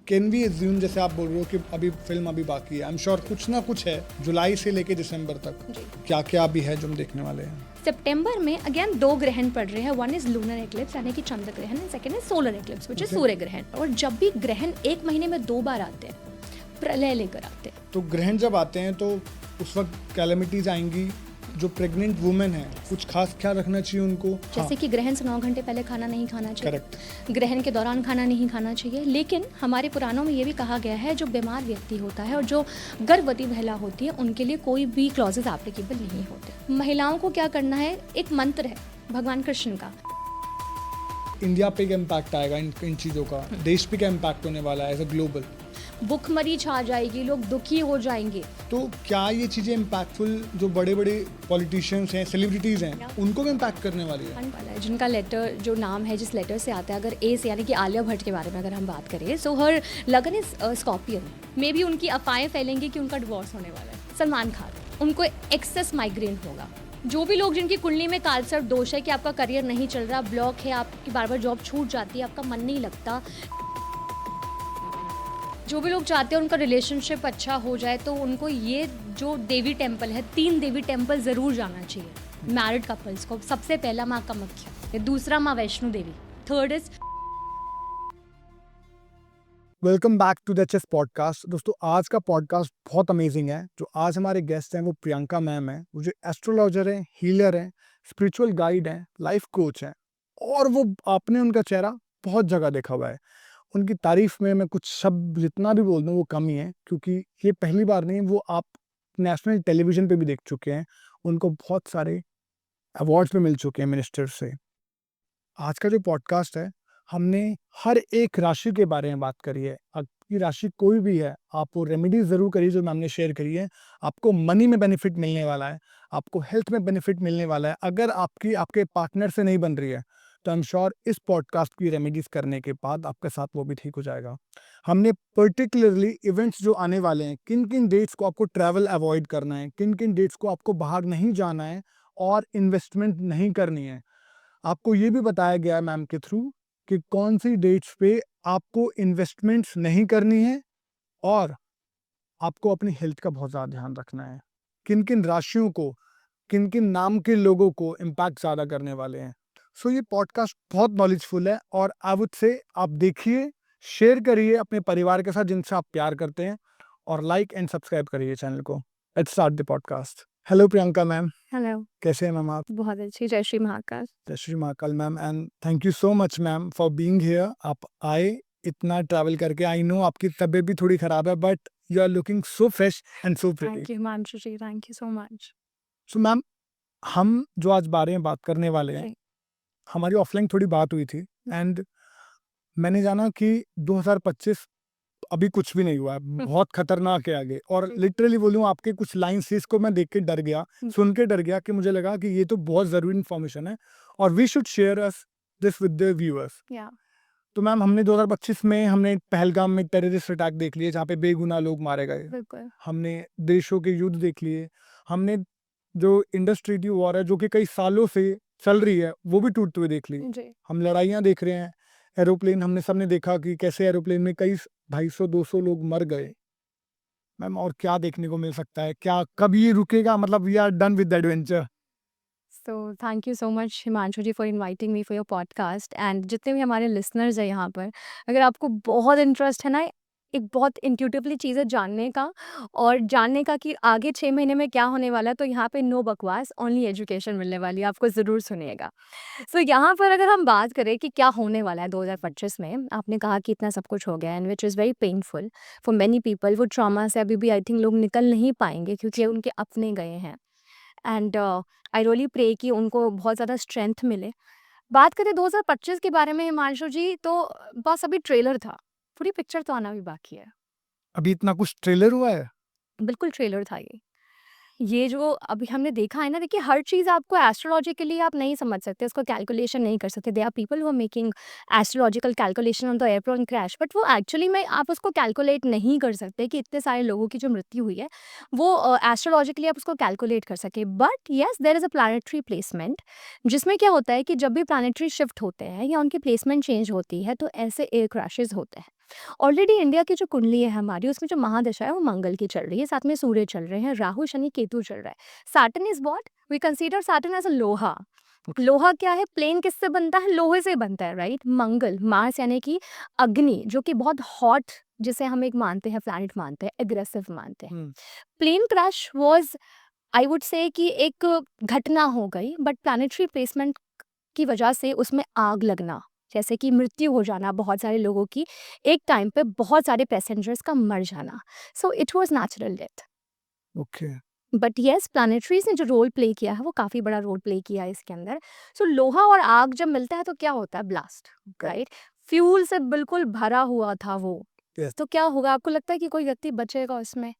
Can we assume, जैसे आप बोल रहे हो कि अभी फिल्म अभी बाकी है, आई एम श्योर कुछ ना कुछ है जुलाई से लेके दिसंबर तक, क्या क्या अभी है जो हम देखने वाले हैं? सितंबर में अगेन 2 ग्रहण पड़ रहे हैं। वन इज लूनर एक्लिप्स यानी कि चंद्र ग्रहण, and second is solar eclipse which is सूर्य ग्रहण। और जब भी ग्रहण एक महीने में 2 बार आते हैं, प्रलय लेकर आते हैं। तो ग्रहण जब आते हैं तो उस वक्त कैलेमिटीज आएंगी। जो प्रेग्नेंट वुमेन है, कुछ खास ख्याल रखना चाहिए उनको? जैसे कि ग्रहण से 9 घंटे पहले खाना नहीं खाना चाहिए। करेक्ट। ग्रहण के दौरान खाना नहीं खाना चाहिए। लेकिन हमारे पुराणों में ये भी कहा गया है, जो बीमार व्यक्ति होता है और जो गर्भवती महिला होती है, उनके लिए कोई भी क्लॉजेस एप्लीकेबल नहीं होते। महिलाओं को क्या करना है, एक मंत्र है भगवान कृष्ण का। इंडिया पे क्या इम्पैक्ट आएगा इन चीज़ों का? देश पे क्या इम्पैक्ट होने वाला है एज अ ग्लोबल? भुखमरी छा जाएगी, लोग दुखी हो जाएंगे। तो क्या ये चीज़ें इम्पैक्टफुल, जो बड़े बड़े पॉलिटिशियंस हैं, सेलिब्रिटीज़ हैं, उनको भी इम्पैक्ट करने वाली है? आने वाला है, जिनका लेटर, जो नाम है जिस लेटर से आता है, अगर ए से यानी कि आलिया भट्ट के बारे में अगर हम बात करें, सो हर लगन इज स्कॉर्पियन। मे भी उनकी अफवाहें फैलेंगी कि उनका डिवोर्स होने वाला है। सलमान खान, उनको एक्सेस माइग्रेन होगा। जो भी लोग जिनकी कुंडली में कालसर्प दोष है कि आपका करियर नहीं चल रहा, ब्लॉक है, आपकी बार बार जॉब छूट जाती है, आपका मन नहीं लगता, जो भी लोग चाहते हैं उनका रिलेशनशिप अच्छा हो जाए, तो उनको ये जो देवी टेम्पल है, 3 देवी टेम्पल ज़रूर जाना चाहिए मैरिड कपल्स को। सबसे पहला माँ कामाख्या, दूसरा माँ Vaishno Devi, third is. Welcome back to the chess podcast. दोस्तों, आज का पॉडकास्ट बहुत अमेजिंग है। जो आज हमारे गेस्ट हैं वो प्रियंका मैम है। वो जो एस्ट्रोलॉजर हैं, हीलर हैं, स्पिरिचुअल गाइड हैं, लाइफ कोच हैं, और वो आपने उनका चेहरा बहुत जगह देखा हुआ है। उनकी तारीफ में मैं कुछ शब्द जितना भी बोल दूँ वो कम ही है, क्योंकि ये पहली बार नहीं, वो आप नेशनल टेलीविजन पे भी देख चुके हैं। उनको बहुत सारे अवार्ड्स भी मिल चुके हैं मिनिस्टर से। आज का जो पॉडकास्ट है, हमने हर एक राशि के बारे में बात करी है। आपकी राशि कोई भी है, आप वो रेमेडी ज़रूर करिए जो मैम ने शेयर करी है। आपको मनी में बेनिफिट मिलने वाला है, आपको हेल्थ में बेनिफिट मिलने वाला है। अगर आपके पार्टनर से नहीं बन रही है, तो आई एम श्योर इस पॉडकास्ट की रेमेडीज़ करने के बाद आपके साथ वो भी ठीक हो जाएगा। हमने पर्टिकुलरली इवेंट्स जो आने वाले हैं, किन किन डेट्स को आपको ट्रैवल अवॉइड करना है, किन किन डेट्स को आपको बाहर नहीं जाना है और इन्वेस्टमेंट नहीं करनी है, आपको ये भी बताया गया है मैम के थ्रू कि कौन सी डेट्स पे आपको इन्वेस्टमेंट्स नहीं करनी है और आपको अपनी हेल्थ का बहुत ज़्यादा ध्यान रखना है। किन किन राशियों को, किन किन नाम के लोगों को इम्पैक्ट ज़्यादा करने वाले हैं। सो ये पॉडकास्ट बहुत नॉलेजफुल है, और आई वुड से आप देखिए, शेयर करिए अपने परिवार के साथ जिनसे आप प्यार करते हैं, और लाइक एंड सब्सक्राइब करिए चैनल को। Let's start the podcast. Hello Priyanka ma'am, hello, कैसे हैं मैम आप? बहुत अच्छी। जय श्री महाकाल। जय Shri Mahakal ma'am, and thank you so much ma'am for being here. आप आए इतना ट्रैवल करके। आई नो आपकी तबीयत भी थोड़ी खराब है, but you are looking so fresh and so pretty. Thank you Himanshu ji, thank you so much. So ma'am, हम जो आज बारे में बात करने वाले हैं, जी। हमारी ऑफलाइन थोड़ी बात हुई थी, एंड मैंने जाना कि 2025 अभी कुछ भी नहीं हुआ है, बहुत खतरनाक है आगे। और लिटरली बोलूँ, आपके कुछ लाइन्स इसको मैं देख के डर गया, सुन के डर गया, कि मुझे लगा कि ये तो बहुत ज़रूरी इन्फॉर्मेशन है और we should share us this with the viewers. तो मैम, हमने 2025 में हमने पहलगाम में टेररिस्ट अटैक देख लिए, जहाँ पे बेगुनाह लोग मारे गए। बिल्कुल। हमने देशों के युद्ध देख लिए। हमने जो इंडस ट्रीटी वॉर है, जो कि कई सालों से चल रही है, वो भी टूटते हुए देख ली। जी। हम लड़ाइयाँ देख रहे हैं, एरोप्लेन, हमने सबने देखा कि कैसे एरोप्लेन में कई 250-200 लोग मर गए। मैम, और क्या देखने को मिल सकता है? क्या कब ये रुकेगा? मतलब we are done with the adventure. So thank you so much Himanshu ji for inviting me for your podcast. And जितने भी हमारे लिसनर्स हैं यहाँ पर, अगर आपको बहुत इंटरेस्ट है ना एक बहुत इंट्यूटिवली चीज़ें जानने का, और जानने का कि आगे 6 महीने में क्या होने वाला है, तो यहाँ पे नो बकवास, ओनली एजुकेशन मिलने वाली है। आपको ज़रूर सुनिएगा। सो यहाँ पर अगर हम बात करें कि क्या होने वाला है 2025 में, आपने कहा कि इतना सब कुछ हो गया, and which is very painful for many people. वो ट्रॉमा से अभी भी आई थिंक लोग निकल नहीं पाएंगे, क्योंकि उनके अपने गए हैं। एंड आई रियली प्रे कि उनको बहुत ज़्यादा स्ट्रेंथ मिले। बात करें 2025 के बारे में हिमांशु जी, तो बस अभी ट्रेलर था, पूरी पिक्चर तो आना भी बाकी है। अभी इतना कुछ ट्रेलर हुआ है? बिल्कुल ट्रेलर था ये जो अभी हमने देखा है ना, देखिए हर चीज़ आपको एस्ट्रोलॉजिकली आप नहीं समझ सकते, उसको कैलकुलेशन नहीं कर सकते। There are people who are making astrological calculation on the airplane crash, but वो एक्चुअली में आप उसको कैलकुलेट नहीं कर सकते कि इतने सारे लोगों की जो मृत्यु हुई है, वो एस्ट्रोलॉजिकली आप उसको कैलकुलेट कर सके। But yes, there is a planetary placement, जिसमें क्या होता है कि जब भी प्लानिटरी शिफ्ट होते हैं या उनकी प्लेसमेंट चेंज होती है, तो ऐसे एयर क्रैशेज होते हैं। ऑलरेडी इंडिया की जो कुंडली है हमारी, उसमें जो महादशा है वो मंगल की चल रही है, साथ में सूर्य चल रहे हैं, राहु शनि केतु चल रहा है। Saturn is what we consider Saturn as a loha. लोहा क्या है? प्लेन किससे बनता है? लोहे से बनता है, राइट। मंगल, मार्स यानी कि अग्नि, जो कि बहुत हॉट, जिसे हम एक मानते हैं, प्लैनेट मानते हैं, एग्रेसिव मानते हैं। Hmm, plane crash was, I would say कि एक घटना हो गई, बट प्लैनेटरी प्लेसमेंट की वजह से उसमें आग लगना, जैसे कि मृत्यु हो जाना बहुत सारे लोगों की, एक टाइम पे बहुत सारे पैसेंजर्स का मर जाना। So it was natural death. Okay. But yes, planetaries ने जो रोल प्ले किया है वो काफ़ी बड़ा रोल प्ले किया है इसके अंदर। सो लोहा और आग जब मिलता है तो क्या होता है? Blast, right. फ्यूल से बिल्कुल भरा हुआ था वो, Yes. तो क्या होगा? आपको लगता है कि कोई व्यक्ति बचेगा उसमें?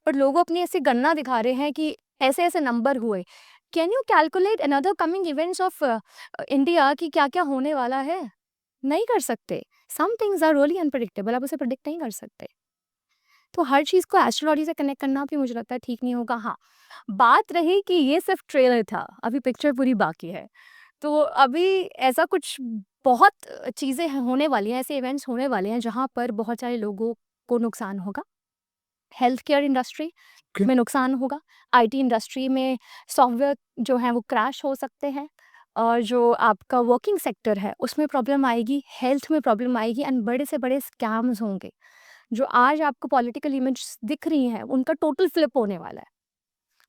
बट लोग अपनी ऐसी गणना दिखा रहे हैं कि ऐसे ऐसे नंबर हुए। Can you calculate another coming events of India कि क्या क्या होने वाला है? नहीं कर सकते। Some things are really unpredictable, आप उसे प्रेडिक्ट नहीं कर सकते। तो हर चीज़ को एस्ट्रोलॉजी से कनेक्ट करना भी मुझे लगता है ठीक नहीं होगा। हाँ, बात रही कि ये सिर्फ ट्रेलर था, अभी पिक्चर पूरी बाकी है। तो अभी ऐसा कुछ बहुत चीज़ें होने वाली हैं, ऐसे इवेंट्स होने वाले हैं जहाँ पर बहुत सारे लोगों को नुकसान होगा। Health care industry Okay. में नुकसान होगा, आईटी इंडस्ट्री में सॉफ्टवेयर जो हैं वो क्रैश हो सकते हैं, और जो आपका वर्किंग सेक्टर है उसमें प्रॉब्लम आएगी, हेल्थ में प्रॉब्लम आएगी, एंड बड़े से बड़े स्कैम्स होंगे। जो आज आपको पॉलिटिकल इमेज दिख रही हैं, उनका टोटल फ्लिप होने वाला है।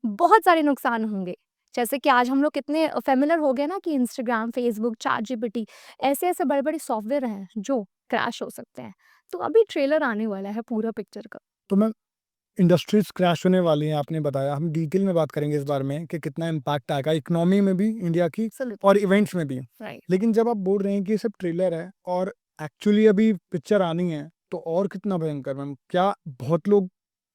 बहुत सारे नुकसान होंगे। जैसे कि आज हम लोग कितने फ़ैमिलियर हो गए ना कि इंस्टाग्राम, फ़ेसबुक, चैटजीपीटी, ऐसे-ऐसे बड़े-बड़े सॉफ्टवेयर हैं जो क्रैश हो सकते हैं। तो अभी ट्रेलर आने वाला है पूरा पिक्चर का। तो मैम, इंडस्ट्रीज क्रैश होने वाली हैं, आपने बताया। हम डिटेल में बात करेंगे इस बारे में कि कितना इम्पैक्ट आएगा इकोनॉमी में भी इंडिया की एब्सोल्युटली, और इवेंट्स में भी। राइट। लेकिन जब आप बोल रहे हैं कि ये सब ट्रेलर है और एक्चुअली अभी पिक्चर आनी है, तो और कितना भयंकर मैम? क्या बहुत लोग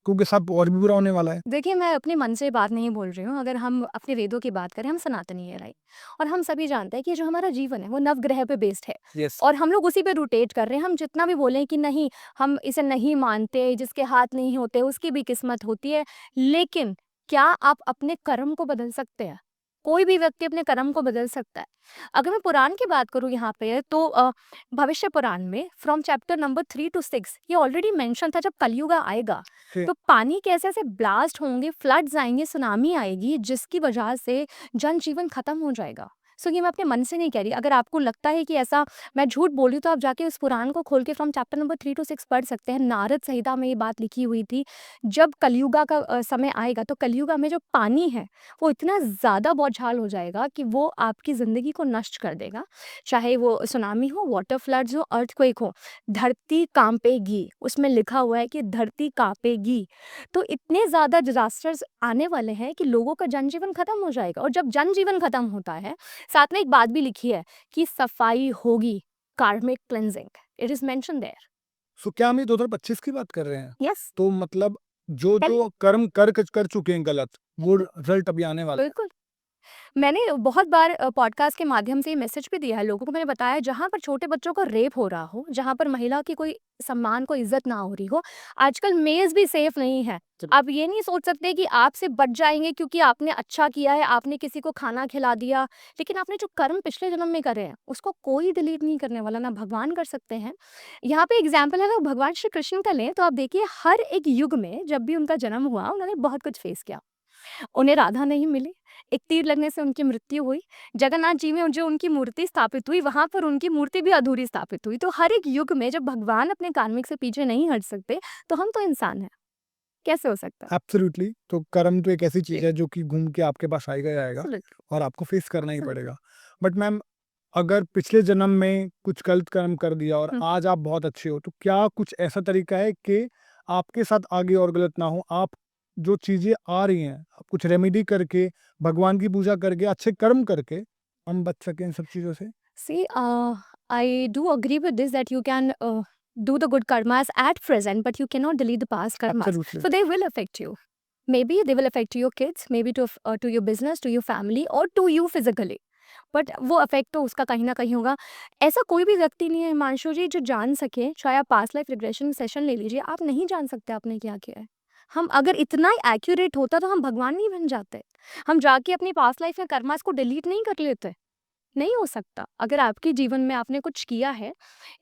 के साथ और भी बुरा होने वाला है? देखिए, मैं अपने मन से बात नहीं बोल रही हूँ। अगर हम अपने वेदों की बात करें, हम सनातनी हैं, राइट? और हम सभी जानते हैं कि जो हमारा जीवन है वो नवग्रह पे बेस्ड है, यस। और हम लोग उसी पे रोटेट कर रहे हैं। हम जितना भी बोलें कि नहीं, हम इसे नहीं मानते, जिसके हाथ नहीं होते उसकी भी किस्मत होती है, लेकिन क्या आप अपने कर्म को बदल सकते हैं? कोई भी व्यक्ति अपने कर्म को बदल सकता है। अगर मैं पुराण की बात करूँ यहाँ पे, तो भविष्य पुराण में फ्रॉम चैप्टर नंबर 3 to 6 ये ऑलरेडी मेंशन था, जब कलयुग आएगा फिर तो पानी के ऐसे-ऐसे ब्लास्ट होंगे, फ्लड्स आएँगे, सुनामी आएगी, जिसकी वजह से जनजीवन खत्म हो जाएगा। सो ये मैं अपने मन से नहीं कह रही। अगर आपको लगता है कि ऐसा मैं झूठ बोल रही हूँ, तो आप जाके उस पुराण को खोल के फ्रॉम चैप्टर नंबर 3 to 6 पढ़ सकते हैं। नारद संहिता में ये बात लिखी हुई थी। जब कलयुगा का समय आएगा, तो कलयुगा में जो पानी है, वो इतना ज़्यादा बौछार हो जाएगा कि वो आपकी ज़िंदगी को नष्ट कर देगा। चाहे वो सुनामी हो, वाटर फ्लड्स हो, अर्थक्वेक हो, धरती काँपेगी। उसमें लिखा हुआ है कि धरती काँपेगी। तो इतने ज़्यादा डिज़ास्टर्स आने वाले हैं कि लोगों का जनजीवन खत्म हो जाएगा, और जब जनजीवन खत्म होता है, साथ में एक बात भी लिखी है कि सफाई होगी, karmic cleansing, it is mentioned there. So क्या हम ये 2025 की बात कर रहे हैं? यस, तो मतलब जो कर्म कर चुके हैं गलत, वो रिजल्ट अभी आने वाला है। बिल्कुल। मैंने बहुत बार पॉडकास्ट के माध्यम से ये मैसेज भी दिया है लोगों को। मैंने बताया, जहाँ पर छोटे बच्चों का रेप हो रहा हो, जहाँ पर महिला की कोई सम्मान को इज्जत ना हो रही हो, आजकल मेज भी सेफ नहीं है। आप ये नहीं सोच सकते कि आपसे बच जाएंगे क्योंकि आपने अच्छा किया है, आपने किसी को खाना खिला दिया, लेकिन आपने जो कर्म पिछले जन्म में करे हैं उसको कोई डिलीट नहीं करने वाला, ना भगवान कर सकते हैं। यहाँ पे एग्जाम्पल है, अगर भगवान श्री कृष्ण का लें तो आप देखिए, हर एक युग में जब भी उनका जन्म हुआ, उन्होंने बहुत कुछ फेस किया। उन्हें राधा नहीं मिली, एक तीर लगने से उनकी मृत्यु हुई। जगन्नाथ जी में जो उनकी मूर्ति स्थापित हुई, वहाँ पर उनकी मूर्ति भी अधूरी स्थापित हुई। तो हर एक युग में जब भगवान अपने कार्मिक से पीछे नहीं हट सकते, तो हम तो इंसान हैं, कैसे हो सकता है? एब्सोल्युटली। तो कर्म तो एक ऐसी चीज़ है जो कि घूम के आपके पास आएगा ही आएगा Absolutely, और आपको फेस करना ही absolutely. पड़ेगा। बट मैम, अगर पिछले जन्म में कुछ गलत कर्म कर दिया और हुँ। आज आप बहुत अच्छे हो, तो क्या कुछ ऐसा तरीका है कि आपके साथ आगे और गलत ना हो? आप जो चीज़ें आ रही हैं, आप कुछ रेमेडी करके, भगवान की पूजा करके, अच्छे कर्म करके हम बच सकें इन सब चीज़ों से? See, I do agree with this, that you can do the good karmas at present, but you cannot delete the past karmas. Absolutely. So they will affect you. Maybe they will affect your kids, maybe to your business, to your family, or to you physically. But वो affect तो उसका कहीं ना कहीं होगा। ऐसा कोई भी व्यक्ति नहीं है हिमांशु जी जो जान सके, चाहे आप पास्ट लाइफ रिग्रेशन सेशन ले लीजिए, आप नहीं जान सकते आपने क्या किया है। हम अगर इतना ही एक्यूरेट होता तो हम भगवान नहीं बन जाते। हम जाके अपनी पास्ट लाइफ में कर्मास को डिलीट नहीं कर लेते। नहीं हो सकता। अगर आपके जीवन में आपने कुछ किया है,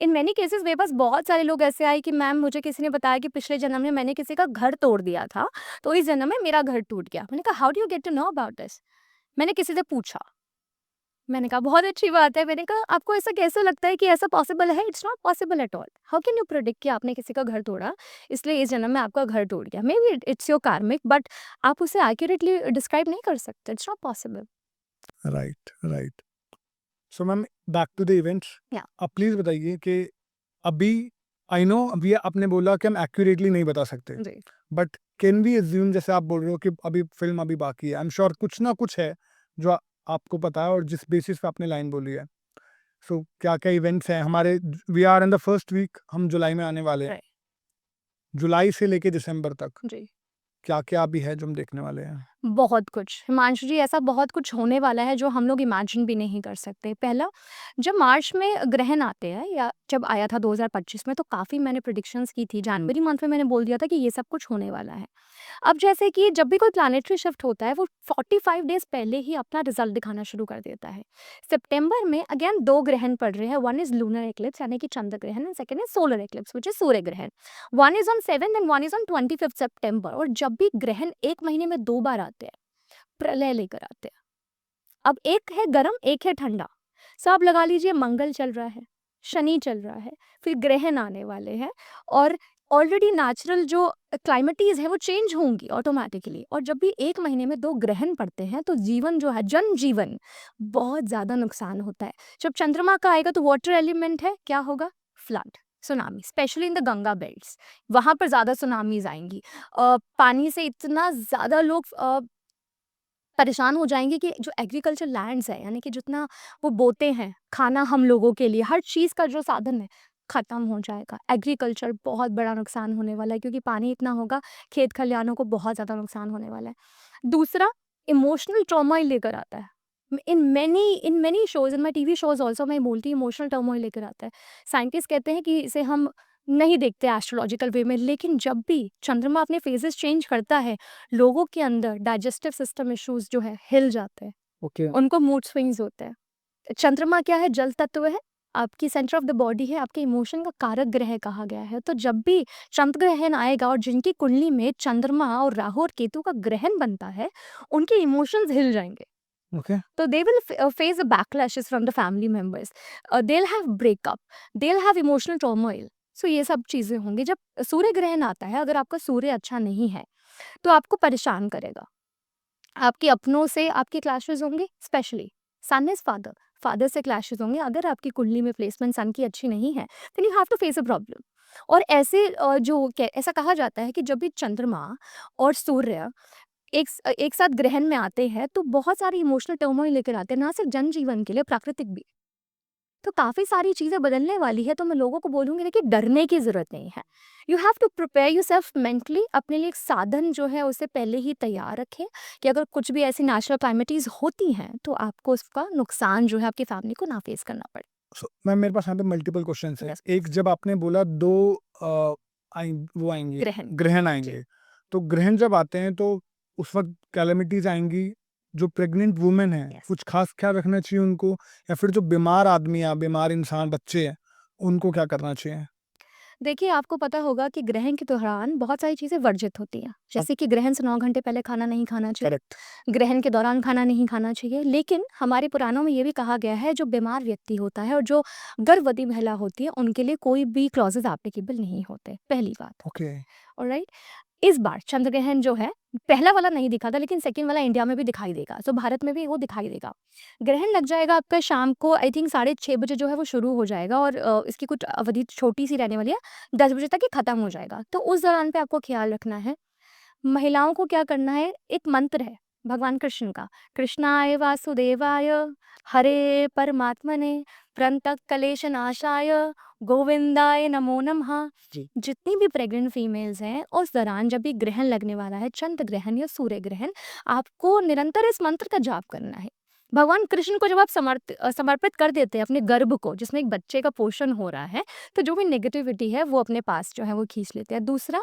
इन मैनी केसेस मेरे पास बहुत सारे लोग ऐसे आए कि मैम मुझे किसी ने बताया कि पिछले जन्म में मैंने किसी का घर तोड़ दिया था, तो इस जन्म में मेरा घर टूट गया। मैंने कहा how do you get to know about this? मैंने किसी से पूछा। मैंने कहा बहुत अच्छी बात है। मैंने कहा आपको ऐसा कैसे लगता है कि ऐसा पॉसिबल है? It's not possible at all. How can you predict कि आपने किसी का घर तोड़ा, इसलिए इस जन्म में आपका घर टूट गया? Maybe it's your karmic, but आप उसे एक्यूरेटली डिस्क्राइब नहीं कर सकते। It's not possible. Right, right. So ma'am, back to the events. Yeah. आप प्लीज़ बताइए कि अभी आई नो अभी आपने बोला कि हम एक्यूरेटली नहीं बता सकते, जी। बट कैन वी अज्यूम, जैसे आप बोल रहे हो कि अभी फ़िल्म अभी बाकी है, आई एम श्योर कुछ ना कुछ है जो आपको पता है और जिस बेसिस पे आपने लाइन बोली है। सो क्या-क्या इवेंट्स हैं हमारे? We are in the first week, हम जुलाई में आने वाले हैं। राइट। जुलाई से लेके दिसंबर तक जी। क्या-क्या अभी है जो हम देखने वाले हैं? बहुत कुछ हिमांशु जी, ऐसा बहुत कुछ होने वाला है जो हम लोग इमेजिन भी नहीं कर सकते। पहला, जब मार्च में ग्रहण आते हैं या जब आया था 2025 में, तो काफ़ी मैंने प्रिडिक्शंस की थी। जनवरी मंथ में मैंने बोल दिया था कि ये सब कुछ होने वाला है। अब जैसे कि जब भी कोई प्लैनेटरी शिफ्ट होता है, वो 45 डेज पहले ही अपना रिजल्ट दिखाना शुरू कर देता है। सितंबर में अगेन 2 ग्रहण पड़ रहे हैं। वन इज लूनर एक्लिप्स यानी कि चंद्र ग्रहण, and second is solar eclipse which is सूर्य ग्रहण। One is on 7 and one is on 25 सितंबर। और जब भी ग्रहण 1 महीने में 2 बार आते हैं, प्रलय लेकर आते हैं। अब एक है गर्म, एक है ठंडा। सो आप लगा लीजिए मंगल चल रहा है, शनि चल रहा है, फिर ग्रहण आने वाले हैं, और ऑलरेडी नेचुरल जो क्लाइमेटीज है वो चेंज होंगी ऑटोमेटिकली। और जब भी 1 महीने में 2 ग्रहण पड़ते हैं, तो जीवन जो है, जनजीवन, बहुत ज़्यादा नुकसान होता है। जब चंद्रमा का आएगा तो वाटर एलिमेंट है, क्या होगा? Flood, tsunami, specially in the Ganga belts, वहाँ पर ज़्यादा सुनामीज आएंगी। पानी से इतना ज़्यादा लोग परेशान हो जाएँगे कि जो एग्रीकल्चर लैंड्स है, यानी कि जितना वो बोते हैं, खाना हम लोगों के लिए, हर चीज़ का जो साधन है, ख़त्म हो जाएगा। एग्रीकल्चर बहुत बड़ा नुकसान होने वाला है, क्योंकि पानी इतना होगा, खेत खलिहानों को बहुत ज़्यादा नुकसान होने वाला है। दूसरा, इमोशनल टर्मॉइल लेकर आता है। In many shows, in my TV shows also मैं बोलती हूँ, इमोशनल टर्मॉइल लेकर आता है। साइंटिस्ट कहते हैं कि इसे हम नहीं देखते एस्ट्रोलॉजिकल वे में, लेकिन जब भी चंद्रमा अपने फेजेस चेंज करता है, लोगों के अंदर डाइजेस्टिव सिस्टम इश्यूज जो है हिल जाते हैं, ओके। उनको मूड स्विंग्स होते हैं। चंद्रमा क्या है? जल तत्व है, आपकी सेंटर ऑफ द बॉडी है, आपके इमोशन का कारक ग्रह कहा गया है। तो जब भी चंद्र ग्रहण आएगा और जिनकी कुंडली में चंद्रमा और राहु और केतु का ग्रहण बनता है, उनके इमोशंस हिल जाएंगे। Okay. So they will face the backlashes from the family members. They'll have breakup. They'll have emotional turmoil. So ये सब चीज़ें होंगी। जब सूर्य ग्रहण आता है, अगर आपका सूर्य अच्छा नहीं है, तो आपको परेशान करेगा। आपके अपनों से आपके क्लैशेस होंगे, specially sun is father, father से क्लैशेस होंगे। अगर आपकी कुंडली में प्लेसमेंट सन की अच्छी नहीं है, then you have to face a problem. और ऐसे ऐसा कहा जाता है कि जब भी चंद्रमा और सूर्य एक साथ ग्रहण में आते हैं, तो बहुत सारी इमोशनल टर्मोइल लेकर आते हैं, ना सिर्फ जनजीवन के लिए, प्राकृतिक भी। तो काफ़ी सारी चीज़ें बदलने वाली है। तो मैं लोगों को बोलूँगी, देखिए डरने की ज़रूरत नहीं है। You have to prepare yourself mentally. अपने लिए एक साधन जो है उसे पहले ही तैयार रखें, कि अगर कुछ भी ऐसी नेचुरल क्लाइमेटीज़ होती हैं, तो आपको उसका नुकसान जो है आपकी फैमिली को ना फेस करना पड़े। सो मैम, मेरे पास यहाँ पे मल्टीपल क्वेश्चंस हैं। Yes. एक, जब आपने बोला 2 वो आएँगे, ग्रहण। ग्रहण आएँगे, तो ग्रहण जब आते हैं तो उस वक़्त कैलेमिटीज़ आएँगी। जो प्रेग्नेंट वुमेन है, Yes. कुछ ख़ास ख़्याल रखना चाहिए उनको, या फिर जो बीमार आदमी या बीमार इंसान, बच्चे हैं, उनको क्या करना चाहिए? देखिए, आपको पता होगा कि ग्रहण के दौरान बहुत सारी चीज़ें वर्जित होती हैं। जैसे कि ग्रहण से 9 घंटे पहले खाना नहीं खाना चाहिए, करेक्ट। ग्रहण के दौरान खाना नहीं खाना चाहिए। लेकिन हमारे पुराणों में ये भी कहा गया है, जो बीमार व्यक्ति होता है और जो गर्भवती महिला होती है, उनके लिए कोई भी क्लॉजेज़ एप्लीकेबल नहीं होते, पहली बात। ओके। ऑलराइट? इस बार चंद्र ग्रहण जो है, पहला वाला नहीं दिखा था, लेकिन सेकंड वाला इंडिया में भी दिखाई देगा। सो भारत में भी वो दिखाई देगा। ग्रहण लग जाएगा आपका शाम को, आई थिंक 6:30 बजे जो है वो शुरू हो जाएगा, और इसकी कुछ अवधि छोटी-सी रहने वाली है, 10 बजे तक ये खत्म हो जाएगा। तो उस दौरान पे आपको ख़्याल रखना है। महिलाओं को क्या करना है, एक मंत्र है भगवान कृष्ण का, कृष्णाय वासुदेवाय हरे परमात्मने प्रणतः क्लेश नाशाय गोविंदाय नमो नमः। जी। जितनी भी प्रेग्नेंट फीमेल्स हैं, उस दौरान जब भी ग्रहण लगने वाला है, चंद्र ग्रहण या सूर्य ग्रहण, आपको निरंतर इस मंत्र का जाप करना है। भगवान कृष्ण को जब आप समर्पित कर देते हैं अपने गर्भ को, जिसमें एक बच्चे का पोषण हो रहा है, तो जो भी नेगेटिविटी है वो अपने पास जो है वो खींच लेते हैं। दूसरा,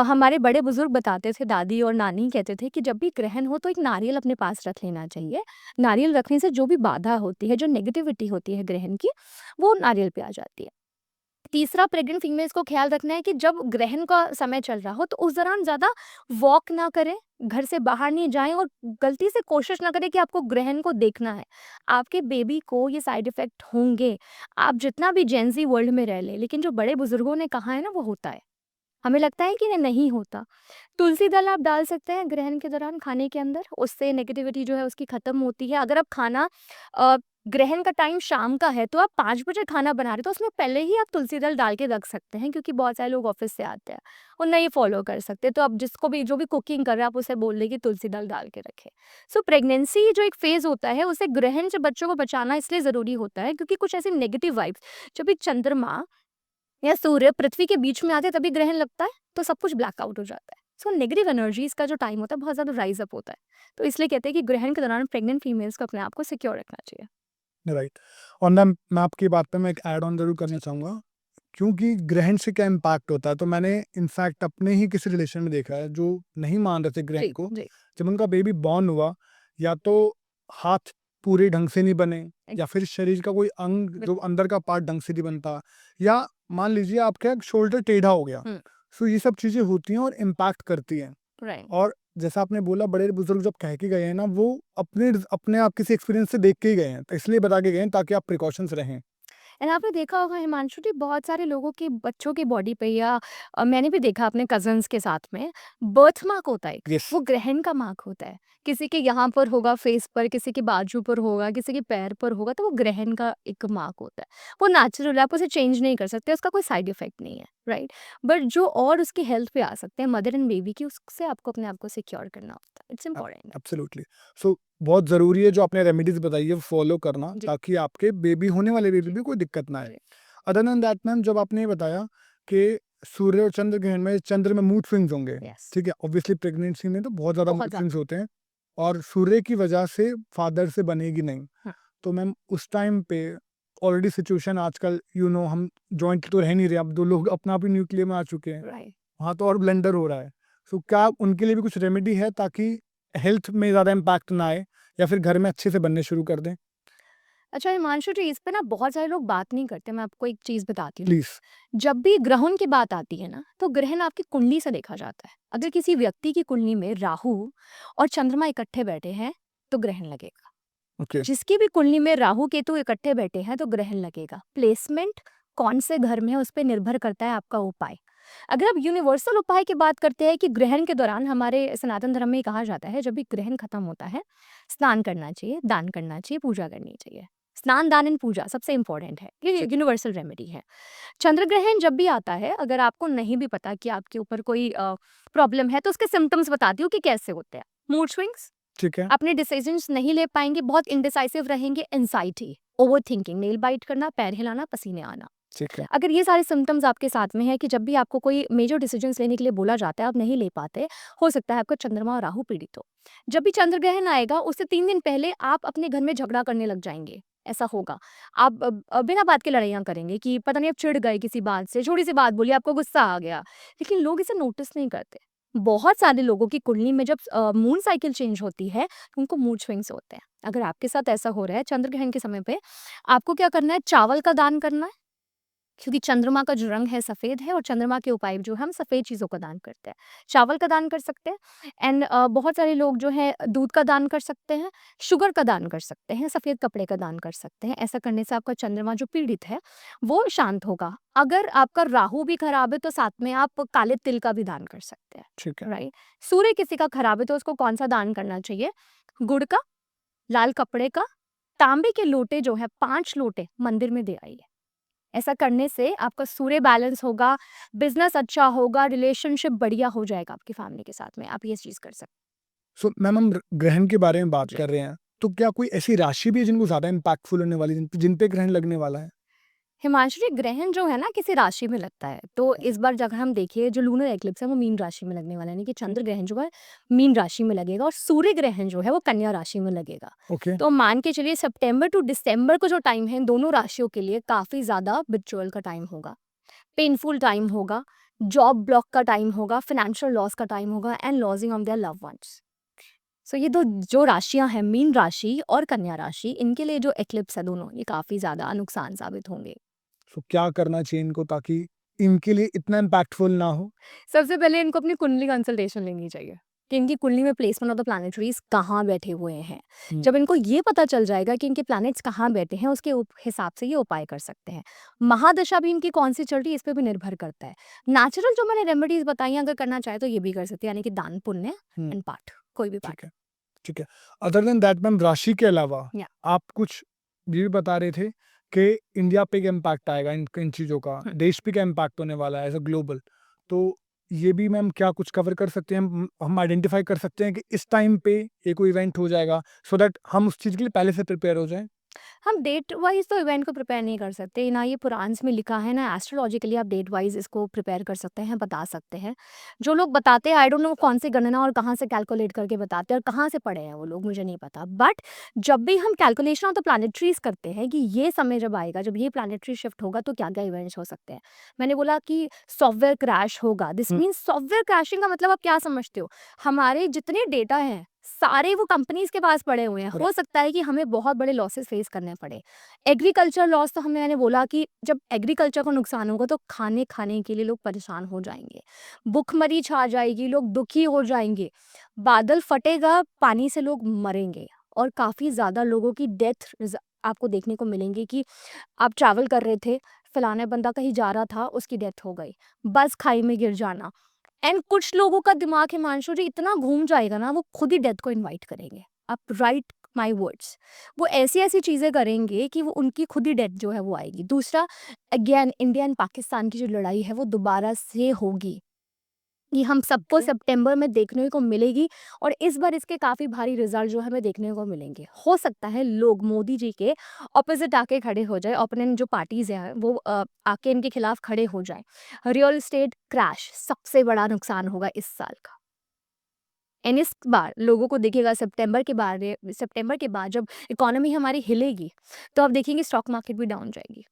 हमारे बड़े बुजुर्ग बताते थे, दादी और नानी कहते थे कि जब भी ग्रहण हो तो एक नारियल अपने पास रख लेना चाहिए। नारियल रखने से जो भी बाधा होती है, जो नेगेटिविटी होती है ग्रहण की, वो नारियल पे आ जाती है। तीसरा, प्रेग्नेंट फीमेल्स को ख्याल रखना है कि जब ग्रहण का समय चल रहा हो तो उस दौरान ज़्यादा वॉक ना करें, घर से बाहर नहीं जाएँ और गलती से कोशिश ना करें कि आपको ग्रहण को देखना है। आपके बेबी को ये साइड इफ़ेक्ट होंगे। आप जितना भी जेन ज़ी वर्ल्ड में रह लें, लेकिन जो बड़े बुजुर्गों ने कहा है ना, वो होता है। हमें लगता है कि ये नहीं होता। तुलसी दल आप डाल सकते हैं ग्रहण के दौरान खाने के अंदर, उससे नेगेटिविटी जो है उसकी खत्म होती है। अगर आप खाना अ, ग्रहण का टाइम शाम का है तो आप 5 बजे खाना बना रहे हो तो उसमें पहले ही आप तुलसी दल डाल के रख सकते हैं, क्योंकि बहुत सारे लोग ऑफिस से आते हैं, वो नहीं फॉलो कर सकते। तो आप जिसको भी, जो भी कुकिंग कर रहा है, आप उसे बोल दें कि तुलसी दल डाल के रखें। सो प्रेगनेंसी जो एक फेज़ होता है, उसे ग्रहण से बच्चों को बचाना इसलिए ज़रूरी होता है क्योंकि कुछ ऐसी नेगेटिव वाइब्स, जब भी चंद्रमा या सूर्य पृथ्वी के बीच में आते हैं तभी ग्रहण लगता है, तो सब कुछ ब्लैकआउट हो जाता है। सो नेगेटिव एनर्जीज़ का जो टाइम होता है बहुत ज़्यादा राइज़ अप होता है। तो इसलिए कहते हैं कि ग्रहण के दौरान प्रेग्नेंट फीमेल्स को अपने आप को सिक्योर रखना चाहिए। राइट। और मैम, मैं आपकी बात पे मैं एक ऐड ऑन ज़रूर करना चाहूँगा, क्योंकि ग्रहण से क्या इम्पैक्ट होता है, तो मैंने इनफैक्ट अपने ही किसी रिलेशन में देखा है जो नहीं मान रहे थे ग्रहण जी, को। जी। जब उनका बेबी बॉर्न हुआ, या तो हाथ पूरे ढंग से नहीं बने, या फिर शरीर का कोई अंग जो अंदर का पार्ट ढंग से नहीं बनता, या मान लीजिए आपका शोल्डर टेढ़ा हो गया। हुँ, सो ये सब चीज़ें होती हैं और इम्पैक्ट करती हैं। राइट। और जैसा आपने बोला, बड़े बुजुर्ग जब कह के गए हैं ना, वो अपने अपने आप किसी एक्सपीरियंस से देख के ही गए हैं, तो इसलिए बता के गए हैं ताकि आप प्रिकॉशंस रहें। एंड आपने देखा होगा हिमांशु जी, बहुत सारे लोगों के बच्चों की बॉडी पे या मैंने भी देखा अपने कजन्स के साथ में, बर्थ मार्क होता है एक, यस। वो ग्रहण का मार्क होता है। किसी के यहाँ पर होगा फेस पर, किसी के बाजू पर होगा, किसी के पैर पर होगा, तो वो ग्रहण का एक मार्क होता है। वो नेचुरल है, आप उसे चेंज नहीं कर सकते, उसका कोई साइड इफेक्ट नहीं है, राइट। बट जो और उसकी हेल्थ पे आ सकते हैं, मदर एंड बेबी की, उससे आपको अपने आप को सिक्योर करना होता है। It's important. एब्सोल्युटली। सो बहुत ज़रूरी है जो आपने रेमेडीज़ बताई है, फॉलो करना, जी, ताकि आपके बेबी, होने वाले बेबी जी, में कोई दिक्कत ना आए। जी। अदर देन दैट मैम, जब आपने ये बताया कि सूर्य और चंद्र ग्रहण में चंद्र में मूड स्विंग्स होंगे, यस। ठीक है? ऑब्वियसली प्रेगनेंसी में तो बहुत ज़्यादा बहुत मूड ज्यादा। स्विंग्स होते हैं, और सूर्य की वजह से फादर से बनेगी नहीं। हाँ, तो मैम उस टाइम पे ऑलरेडी सिचुएशन आजकल, हम जॉइंट तो रह नहीं रहे, अब 2 लोग अपना आप ही न्यूक्लियर में आ चुके हैं। राइट। वहाँ तो और ब्लेंडर हो रहा है। सो क्या उनके लिए भी कुछ रेमेडी है ताकि हेल्थ में ज़्यादा इम्पैक्ट ना आए, या फिर घर में अच्छे से बनने शुरू कर दें? अच्छा हिमांशु जी, इस पे ना बहुत सारे लोग बात नहीं करते। मैं आपको एक चीज़ बताती हूँ। प्लीज़। जब भी ग्रहण की बात आती है ना, तो ग्रहण आपकी कुंडली से देखा जाता है। अगर किसी व्यक्ति की कुंडली में राहु और चंद्रमा इकट्ठे बैठे हैं, तो ग्रहण लगेगा। ओके। जिसकी भी कुंडली में राहु केतु इकट्ठे बैठे हैं, तो ग्रहण लगेगा। प्लेसमेंट कौन से घर में है, उस पे निर्भर करता है आपका उपाय। अगर आप यूनिवर्सल उपाय की बात करते हैं कि ग्रहण के दौरान, हमारे सनातन धर्म में कहा जाता है, जब भी ग्रहण खत्म होता है, स्नान करना चाहिए, दान करना चाहिए, पूजा करनी चाहिए। स्नान, दान एंड पूजा सबसे इंपॉर्टेंट है। ये यूनिवर्सल रेमेडी है। चंद्र ग्रहण जब भी आता है, अगर आपको नहीं भी पता कि आपके ऊपर कोई प्रॉब्लम है, तो उसके सिम्टम्स बताती हूँ कि कैसे होते हैं। मूड स्विंग्स, ठीक है। अपने डिसीजंस नहीं ले पाएंगे, बहुत इंडिसाइसिव रहेंगे, anxiety, over thinking, nail bite करना, पैर हिलाना, पसीने आना। ठीक है। अगर ये सारे सिम्टम्स आपके साथ में है कि जब भी आपको कोई मेजर डिसीजंस लेने के लिए बोला जाता है, आप नहीं ले पाते, हो सकता है आपका चंद्रमा और राहु पीड़ित हो। जब भी चंद्र ग्रहण आएगा, उससे 3 दिन पहले आप अपने घर में झगड़ा करने लग जाएँगे, ऐसा होगा। आप बिना बात के लड़ाइयाँ करेंगे कि पता नहीं आप चिढ़ गए किसी बात से, छोटी-सी बात बोली, आपको गुस्सा आ गया। लेकिन लोग इसे नोटिस नहीं करते। बहुत सारे लोगों की कुंडली में जब मून साइकिल चेंज होती है, तो उनको मूड स्विंग्स होते हैं। अगर आपके साथ ऐसा हो रहा है चंद्र ग्रहण के समय पे, आपको क्या करना है, चावल का दान करना है। क्योंकि चंद्रमा का जो रंग है सफ़ेद है, और चंद्रमा के उपाय जो हम सफ़ेद चीज़ों का दान करते हैं। चावल का दान कर सकते हैं, एंड बहुत सारे लोग जो है दूध का दान कर सकते हैं, शुगर का दान कर सकते हैं, सफ़ेद कपड़े का दान कर सकते हैं। ऐसा करने से आपका चंद्रमा जो पीड़ित है, वो शांत होगा। अगर आपका राहु भी खराब है, तो साथ में आप काले तिल का भी दान कर सकते हैं, ठीक है। राइट? सूर्य किसी का खराब है, तो उसको कौन-सा दान करना चाहिए? गुड़ का, लाल कपड़े का, तांबे के लोटे जो है 5 लोटे मंदिर में दे आइए। ऐसा करने से आपका सूर्य बैलेंस होगा, बिज़नेस अच्छा होगा, रिलेशनशिप बढ़िया हो जाएगा आपकी फैमिली के साथ में। आप ये चीज़ कर सकते सो मैम, हम ग्रहण के बारे में बात जी। कर रहे हैं, तो क्या कोई ऐसी राशि भी है जिनको ज़्यादा इम्पैक्टफुल होने वाली, जिन पे ग्रहण लगने वाला है? हिमांशु जी, ग्रहण जो है ना किसी राशि में लगता है, तो इस बार अगर हम देखिए जो लूनर एक्लिप्स है वो मीन राशि में लगने वाला है, यानी कि चंद्र ग्रहण जो है मीन राशि में लगेगा और सूर्य ग्रहण जो है वो कन्या राशि में लगेगा। ओके, तो मान के चलिए सितंबर टू दिसंबर को जो टाइम है इन दोनों राशियों के लिए काफी ज्यादा बिट्रोल का टाइम होगा, पेनफुल टाइम होगा, जॉब ब्लॉक का टाइम होगा, फाइनेंशियल लॉस का टाइम होगा and losing of their love ones. So ये दो जो राशियां हैं, मीन राशि और कन्या राशि, इनके लिए जो एक्लिप्स है दोनों, ये काफी ज्यादा नुकसान साबित होंगे। सो क्या करना चाहिए इनको ताकि इनके लिए इतना इम्पैक्टफुल ना हो? सबसे पहले इनको अपनी कुंडली कंसल्टेशन लेनी चाहिए कि इनकी कुंडली में प्लेसमेंट ऑफ द प्लैनेटरीज कहाँ बैठे हुए हैं। हुँ। जब इनको ये पता चल जाएगा कि इनके प्लैनेट्स कहाँ बैठे हैं, उसके हिसाब से ये उपाय कर सकते हैं। महादशा भी इनकी कौन सी चल रही है इस पे भी निर्भर करता है। नेचुरल जो मैंने रेमेडीज बताई हैं, अगर करना चाहे तो ये भी कर सकते हैं, यानी कि दान पुण्य हुँ, एंड पाठ, कोई भी ठीक पाठ। है, ठीक है। अदर देन दैट मैम, राशि के अलावा या आप कुछ ये भी बता रहे थे कि इंडिया पे क्या इम्पैक्ट आएगा इन चीज़ों का, देश पे क्या इम्पैक्ट होने वाला है एज़ अ ग्लोबल। तो ये भी मैम क्या कुछ कवर कर सकते हैं हम आइडेंटिफ़ाई कर सकते हैं कि इस टाइम पे ये कोई इवेंट हो जाएगा सो दैट हम उस चीज़ के लिए पहले से प्रिपेयर हो जाएँ? हम डेट वाइज तो इवेंट को प्रिपेयर नहीं कर सकते, ना ये पुराण्स में लिखा है, ना एस्ट्रोलॉजिकली आप डेट वाइज इसको प्रिपेयर कर सकते हैं, बता सकते हैं। जो लोग बताते हैं, आई डोंट नो कौन सी गणना और कहाँ से कैलकुलेट करके बताते हैं और कहाँ से पढ़े हैं वो लोग, मुझे नहीं पता। बट जब भी हम कैलकुलेशन ऑफ द प्लैनेटरीज करते हैं कि ये समय जब आएगा, जब ये प्लैनेटरी शिफ्ट होगा तो क्या क्या इवेंट्स हो सकते हैं। मैंने बोला कि सॉफ्टवेयर क्रैश होगा, this hmm, means software crashing का मतलब आप क्या समझते हो, हमारे जितने डेटा हैं सारे वो कंपनीज के पास पड़े हुए हैं। और हो सकता है कि हमें बहुत बड़े लॉसेस फेस करने पड़े। एग्रीकल्चर लॉस तो मैंने बोला कि जब एग्रीकल्चर को नुकसान होगा तो खाने खाने के लिए लोग परेशान हो जाएंगे, भुखमरी छा जाएगी, लोग दुखी हो जाएंगे, बादल फटेगा, पानी से लोग मरेंगे और काफ़ी ज़्यादा लोगों की डेथ आपको देखने को मिलेंगी कि आप ट्रैवल कर रहे थे, फलाना बंदा कहीं जा रहा था, उसकी डेथ हो गई, बस खाई में गिर जाना। एंड कुछ लोगों का दिमाग, हिमांशु जी, इतना घूम जाएगा ना, वो खुद ही डेथ को इनवाइट करेंगे। आप राइट माय वर्ड्स, वो ऐसी ऐसी चीज़ें करेंगे कि वो उनकी खुद ही डेथ जो है वो आएगी। दूसरा, अगेन इंडिया एंड पाकिस्तान की जो लड़ाई है वो दोबारा से होगी, ये हम सबको ओके, सितंबर में देखने को मिलेगी और इस बार इसके काफ़ी भारी रिजल्ट जो हमें देखने को मिलेंगे। हो सकता है लोग मोदी जी के ऑपोजिट आके खड़े हो जाए, ओपोनेंट जो पार्टीज हैं वो आके इनके खिलाफ खड़े हो जाए। रियल एस्टेट क्रैश सबसे बड़ा नुकसान होगा इस साल का। एंड इस बार लोगों को दिखेगा सितंबर के बाद जब इकोनॉमी हमारी हिलेगी, तो आप देखेंगे स्टॉक मार्केट भी डाउन जाएगी।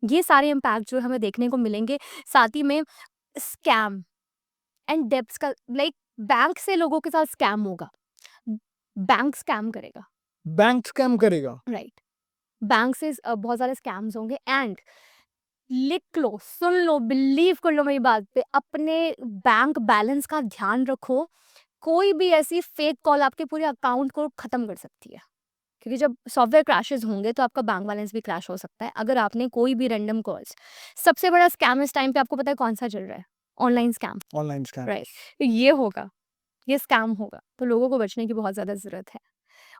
ये सारे इम्पैक्ट जो हमें देखने को मिलेंगे। साथ ही में स्कैम एंड डेब्ट्स का, लाइक बैंक से लोगों के साथ स्कैम होगा, बैंक स्कैम करेगा, बैंक स्कैम करेगा? राइट। बैंक से बहुत सारे स्कैम्स होंगे एंड लिख लो, सुन लो, बिलीव कर लो मेरी बात पे, अपने बैंक बैलेंस का ध्यान रखो। कोई भी ऐसी फेक कॉल आपके पूरे अकाउंट को खत्म कर सकती है, क्योंकि जब सॉफ्टवेयर क्रैशेस होंगे तो आपका बैंक बैलेंस भी क्रैश हो सकता है अगर आपने कोई भी रैंडम कॉल्स। सबसे बड़ा स्कैम इस टाइम पे आपको पता है कौन सा चल रहा है? Online scam, online scam. Right. तो ये होगा, ये स्कैम होगा, तो लोगों को बचने की बहुत ज़्यादा ज़रूरत है।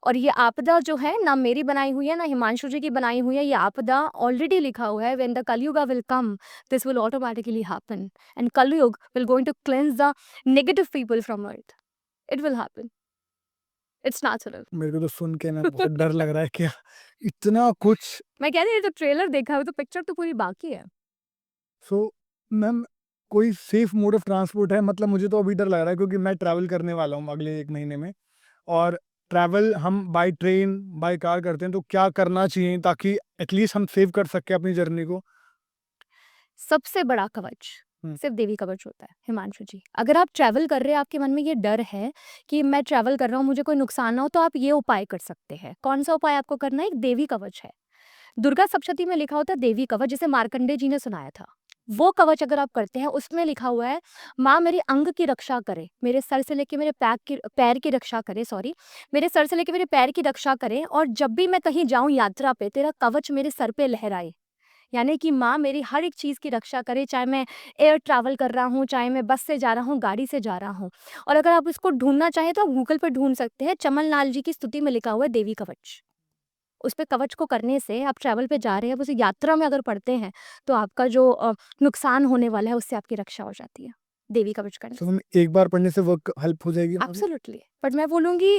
और ये आपदा जो है ना मेरी बनाई हुई है ना हिमांशु जी की बनाई हुई है, ये आपदा ऑलरेडी लिखा हुआ है, when the Kalyuga will come this will automatically happen and Kalyug will going to cleanse the negative people from earth. It will happen, it's natural. मेरे को तो सुन के ना बहुत डर लग रहा है कि इतना कुछ। मैं कह रही हूँ, जो ट्रेलर देखा है तो पिक्चर तो पूरी बाकी है। सो मैम, कोई सेफ मोड ऑफ ट्रांसपोर्ट है? मतलब मुझे तो अभी डर लग रहा है क्योंकि मैं ट्रैवल करने वाला हूँ अगले 1 महीने में, और ट्रैवल हम बाय ट्रेन, बाय कार करते हैं, तो क्या करना चाहिए ताकि एटलीस्ट हम सेव कर सकें अपनी जर्नी को? सबसे बड़ा कवच हुँ, सिर्फ देवी कवच होता है, हिमांशु जी। अगर आप ट्रैवल कर रहे हैं, आपके मन में ये डर है कि मैं ट्रैवल कर रहा हूँ, मुझे कोई नुकसान ना हो, तो आप ये उपाय कर सकते हैं। कौन सा उपाय आपको करना है? एक देवी कवच है। दुर्गा सप्तशती में लिखा होता है देवी कवच, जिसे मार्कंडे जी ने सुनाया था। वो कवच अगर आप करते हैं, उसमें लिखा हुआ है, माँ मेरे अंग की रक्षा करे, मेरे सर से लेके मेरे पैर की रक्षा करे, सॉरी, मेरे सर से लेके मेरे पैर की रक्षा करे, और जब भी मैं कहीं जाऊँ यात्रा पे, तेरा कवच मेरे सर पे लहराए। यानी कि माँ मेरी हर एक चीज़ की रक्षा करे, चाहे मैं एयर ट्रैवल कर रहा हूँ, चाहे मैं बस से जा रहा हूँ, गाड़ी से जा रहा हूँ। और अगर आप इसको ढूँढना चाहें तो आप गूगल पे ढूँढ सकते हैं, चमन लाल जी की स्तुति में लिखा हुआ है देवी कवच। उस पे कवच को करने से आप ट्रैवल पे जा रहे हैं, आप उसे यात्रा में अगर पढ़ते हैं, तो आपका जो नुकसान होने वाला है, उससे आपकी रक्षा हो जाती है, देवी कवच करने सो से। मैम, एक बार पढ़ने से वर्क हेल्प हो जाएगी आगे? एब्सोल्युटली। बट मैं बोलूँगी,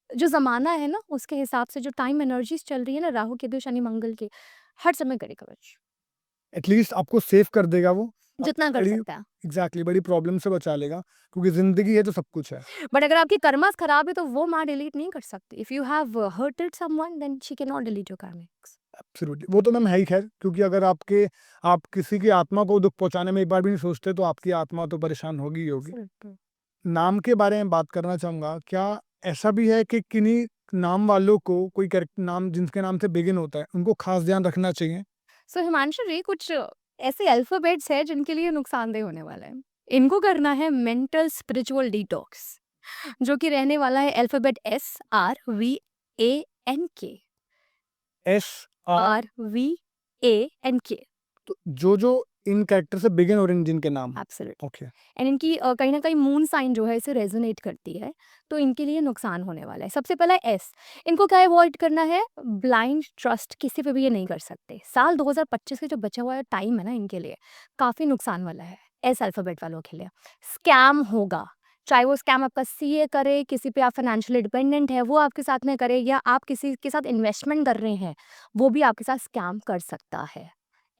जो ज़माना है ना, उसके हिसाब से जो टाइम एनर्जीज़ चल रही है ना, राहु, केतु, शनि, मंगल की, हर समय करे कवच, एटलीस्ट आपको सेव कर देगा वो, जितना कर बड़ी सकता है। एग्जैक्टली बड़ी प्रॉब्लम से बचा लेगा, क्योंकि जिंदगी है तो सब कुछ है। बट अगर आपकी कर्मास खराब है तो वो माँ डिलीट नहीं कर सकती। If you have hurted someone then she can not delete your karmics. Absolutely, वो तो मैम है ही खैर, क्योंकि अगर आप किसी की आत्मा को दुख पहुंचाने में एक बार भी नहीं सोचते तो आपकी आत्मा तो परेशान होगी ही होगी। नाम के बारे में बात करना चाहूंगा, क्या ऐसा भी है कि किन्हीं नाम वालों को कोई कैरेक्टर नाम जिनके नाम से बिगिन होता है उनको खास ध्यान रखना चाहिए? सो हिमांशु जी, कुछ ऐसे अल्फाबेट्स हैं जिनके लिए नुकसानदेह होने वाला है। इनको करना है मेंटल स्पिरिचुअल डिटॉक्स, जो कि रहने वाला है alphabet SRVANK। S R RVANK। तो जो इन कैरेक्टर से बिगिन हो रहे हैं जिनके नाम। एब्सोल्युटली। ओके। एंड इनकी कहीं ना कहीं मून साइन जो है इसे रेजोनेट करती है, तो इनके लिए नुकसान होने वाला है। सबसे पहला एस, इनको क्या अवॉइड करना है? ब्लाइंड ट्रस्ट, किसी पे भी ये नहीं कर सकते। साल 2025 के जो बचा हुआ टाइम है ना, इनके लिए काफ़ी नुकसान वाला है एस अल्फ़ाबेट वालों के लिए। स्कैम होगा, चाहे वो स्कैम आपका सीए करे, किसी पे आप फाइनेंशियली डिपेंडेंट है वो आपके साथ में करे, या आप किसी के साथ इन्वेस्टमेंट कर रहे हैं वो भी आपके साथ स्कैम कर सकता है।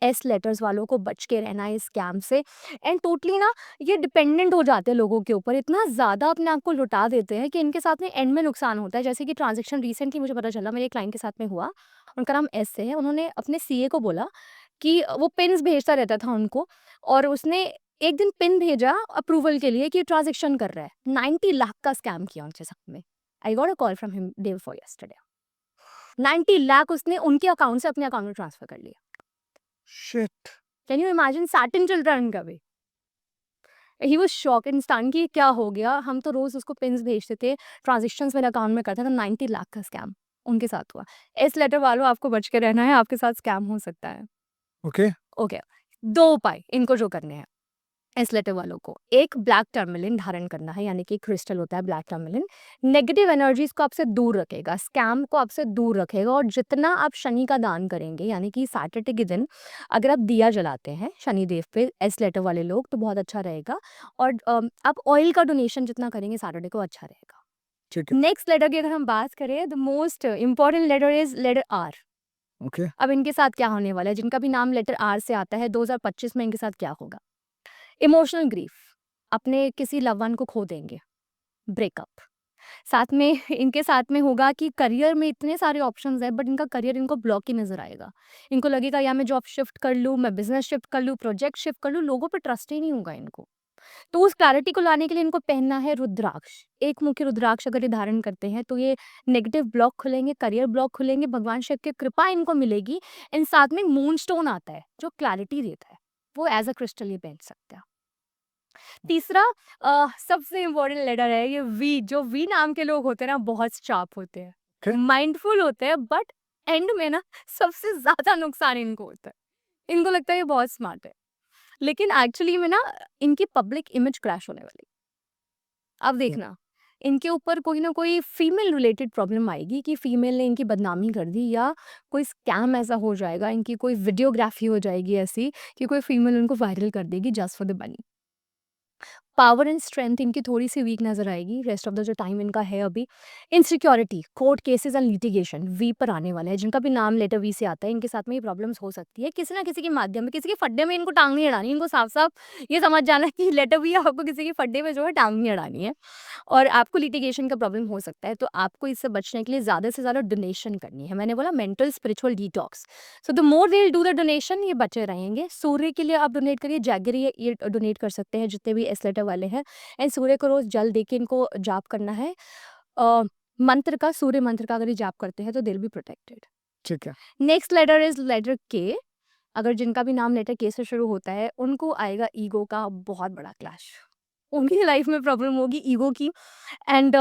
एस लेटर्स वालों को बच के रहना है इस स्कैम से। एंड टोटली ना, ये डिपेंडेंट हो जाते हैं लोगों के ऊपर, इतना ज़्यादा अपने आप को लुटा देते हैं कि इनके साथ में एंड में नुकसान होता है। जैसे कि ट्रांजेक्शन रिसेंटली मुझे पता चला, मेरे एक क्लाइंट के साथ में हुआ। उनका नाम एस से है। उन्होंने अपने सीए को बोला कि वो पिन्स भेजता रहता था उनको, और उसने एक दिन पिन भेजा अप्रूवल के लिए कि ट्रांजेक्शन कर रहा है। 90 लाख का स्कैम किया उनके साथ में। I got a call from him day before yesterday. 90 lakh उसने उनके अकाउंट से अपने अकाउंट में ट्रांसफर कर लिया। Shit. Can you imagine? Saturn चल रहा है उनका भी। He was shock in stun कि क्या हो गया? हम तो रोज उसको पिन्स भेजते थे, ट्रांजेक्शंस मेरे अकाउंट में करता था। 90 लाख का स्कैम उनके साथ हुआ। इस लेटर वालों, आपको बच के रहना है, आपके साथ स्कैम हो सकता है। ओके। ओके, 2 उपाय इनको जो करने हैं इस लेटर वालों को। एक, ब्लैक टर्मलिन धारण करना है, यानी कि क्रिस्टल होता है ब्लैक टर्मलिन। नेगेटिव एनर्जीज को आपसे दूर रखेगा, स्कैम को आपसे दूर रखेगा। और जितना आप शनि का दान करेंगे, यानी कि सैटरडे के दिन अगर आप दिया जलाते हैं शनि देव पे, एस लेटर वाले लोग, तो बहुत अच्छा रहेगा। और आप ऑयल का डोनेशन जितना करेंगे सैटरडे को, अच्छा रहेगा। ठीक है। नेक्स्ट लेटर की अगर हम बात करें, the most important letter is letter R. Okay. अब इनके साथ क्या होने वाला है? जिनका भी नाम लेटर आर से आता है, 2025 में इनके साथ क्या होगा? इमोशनल ग्रीफ, अपने किसी लव वन को खो देंगे, ब्रेकअप। साथ में इनके साथ में होगा कि करियर में इतने सारे ऑप्शंस हैं, बट इनका करियर इनको ब्लॉक ही नजर आएगा। इनको लगेगा या मैं जॉब शिफ्ट कर लूँ, मैं बिजनेस शिफ्ट कर लूँ, प्रोजेक्ट शिफ्ट कर लूँ, लोगों पे ट्रस्ट ही नहीं होगा इनको। तो उस क्लैरिटी को लाने के लिए इनको पहनना है रुद्राक्ष। एक मुख्य रुद्राक्ष अगर ये धारण करते हैं तो ये नेगेटिव ब्लॉक खुलेंगे, करियर ब्लॉक खुलेंगे, भगवान शिव की कृपा इनको मिलेगी। इन साथ में मून स्टोन आता है जो क्लैरिटी देता है, वो एज अ क्रिस्टल ये पहन सकते हैं। तीसरा, सबसे इम्पोर्टेंट लेटर है ये वी। जो वी नाम के लोग होते हैं ना, बहुत शार्प होते हैं, Okay. माइंडफुल होते हैं, बट एंड में ना सबसे ज्यादा नुकसान इनको होता है। इनको लगता है ये बहुत स्मार्ट है, लेकिन एक्चुअली में ना इनकी पब्लिक इमेज क्रैश होने वाली। अब देखना, इनके ऊपर कोई ना कोई फीमेल रिलेटेड प्रॉब्लम आएगी कि फीमेल ने इनकी बदनामी कर दी, या कोई स्कैम ऐसा हो जाएगा, इनकी कोई वीडियोग्राफी हो जाएगी ऐसी कि कोई फीमेल उनको वायरल कर देगी just for the money. Power and strength इनकी थोड़ी सी वीक नजर आएगी रेस्ट ऑफ द जो टाइम इनका है अभी। Insecurity, court cases and litigation V पर आने वाला है। जिनका भी नाम लेटर वी से आता है, इनके साथ में ये प्रॉब्लम्स हो सकती है किसी ना किसी के माध्यम में। किसी के फड्डे में इनको टांग नहीं अड़ानी, इनको साफ साफ ये समझ जाना कि लेटर वी आपको किसी के फड्डे में जो है टांग नहीं अड़ानी है। और आपको लिटिगेशन का प्रॉब्लम हो सकता है, तो आपको इससे बचने के लिए ज़्यादा से ज़्यादा डोनेशन करनी है। मैंने बोला mental spiritual detox. So the more they do the donation, ये बचे रहेंगे। सूर्य के लिए आप डोनेट करिए, जैगरी ये डोनेट कर सकते हैं जितने भी एस लेटर वाले हैं। एंड सूर्य को रोज जल देके इनको जाप करना है। मंत्र का, सूर्य मंत्र का अगर ये जाप करते हैं तो दिल बी प्रोटेक्टेड। ठीक है। नेक्स्ट लेटर इज लेटर के। अगर जिनका भी नाम लेटर के से शुरू होता है, उनको आएगा ईगो का बहुत बड़ा क्लैश। उनकी लाइफ में प्रॉब्लम होगी ईगो की। एंड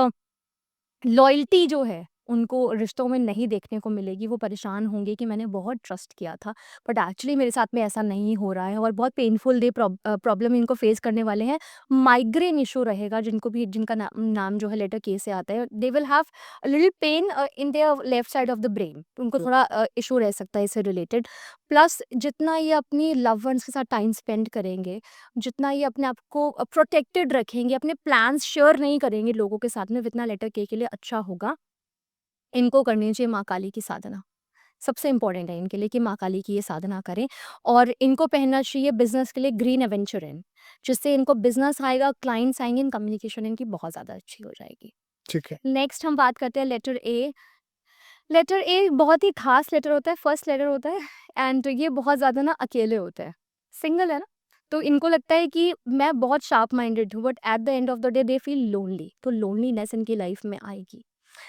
लॉयल्टी जो है उनको रिश्तों में नहीं देखने को मिलेगी। वो परेशान होंगे कि मैंने बहुत ट्रस्ट किया था, बट एक्चुअली मेरे साथ में ऐसा नहीं हो रहा है। और बहुत पेनफुल डे प्रॉब्लम इनको फेस करने वाले हैं। माइग्रेन इशू रहेगा, जिनको भी जिनका नाम जो है लेटर के से आता है, they will have little pain in their left side of the brain. उनको थोड़ा इशू रह सकता है इससे रिलेटेड। प्लस जितना ये अपनी लव वंस के साथ टाइम स्पेंड करेंगे, जितना ये अपने आप को प्रोटेक्टेड रखेंगे, अपने प्लान्स शेयर नहीं करेंगे लोगों के साथ में, जितना लेटर के लिए अच्छा होगा। इनको करनी चाहिए माँ काली की साधना। सबसे इम्पोर्टेंट है इनके लिए कि माँ काली की ये साधना करें। और इनको पहनना चाहिए बिजनेस के लिए ग्रीन एवेंचुरिन, जिससे इनको बिजनेस आएगा, क्लाइंट्स आएंगे, कम्युनिकेशन इनकी बहुत ज़्यादा अच्छी हो जाएगी। ठीक है। नेक्स्ट हम बात करते हैं लेटर ए। लेटर ए बहुत ही खास लेटर होता है, फर्स्ट लेटर होता है, एंड ये बहुत ज़्यादा ना अकेले होते हैं, सिंगल है ना, तो इनको लगता है कि मैं बहुत शार्प माइंडेड हूँ, but at the end of the day they feel lonely, तो लोनलीनेस इनकी लाइफ में आएगी।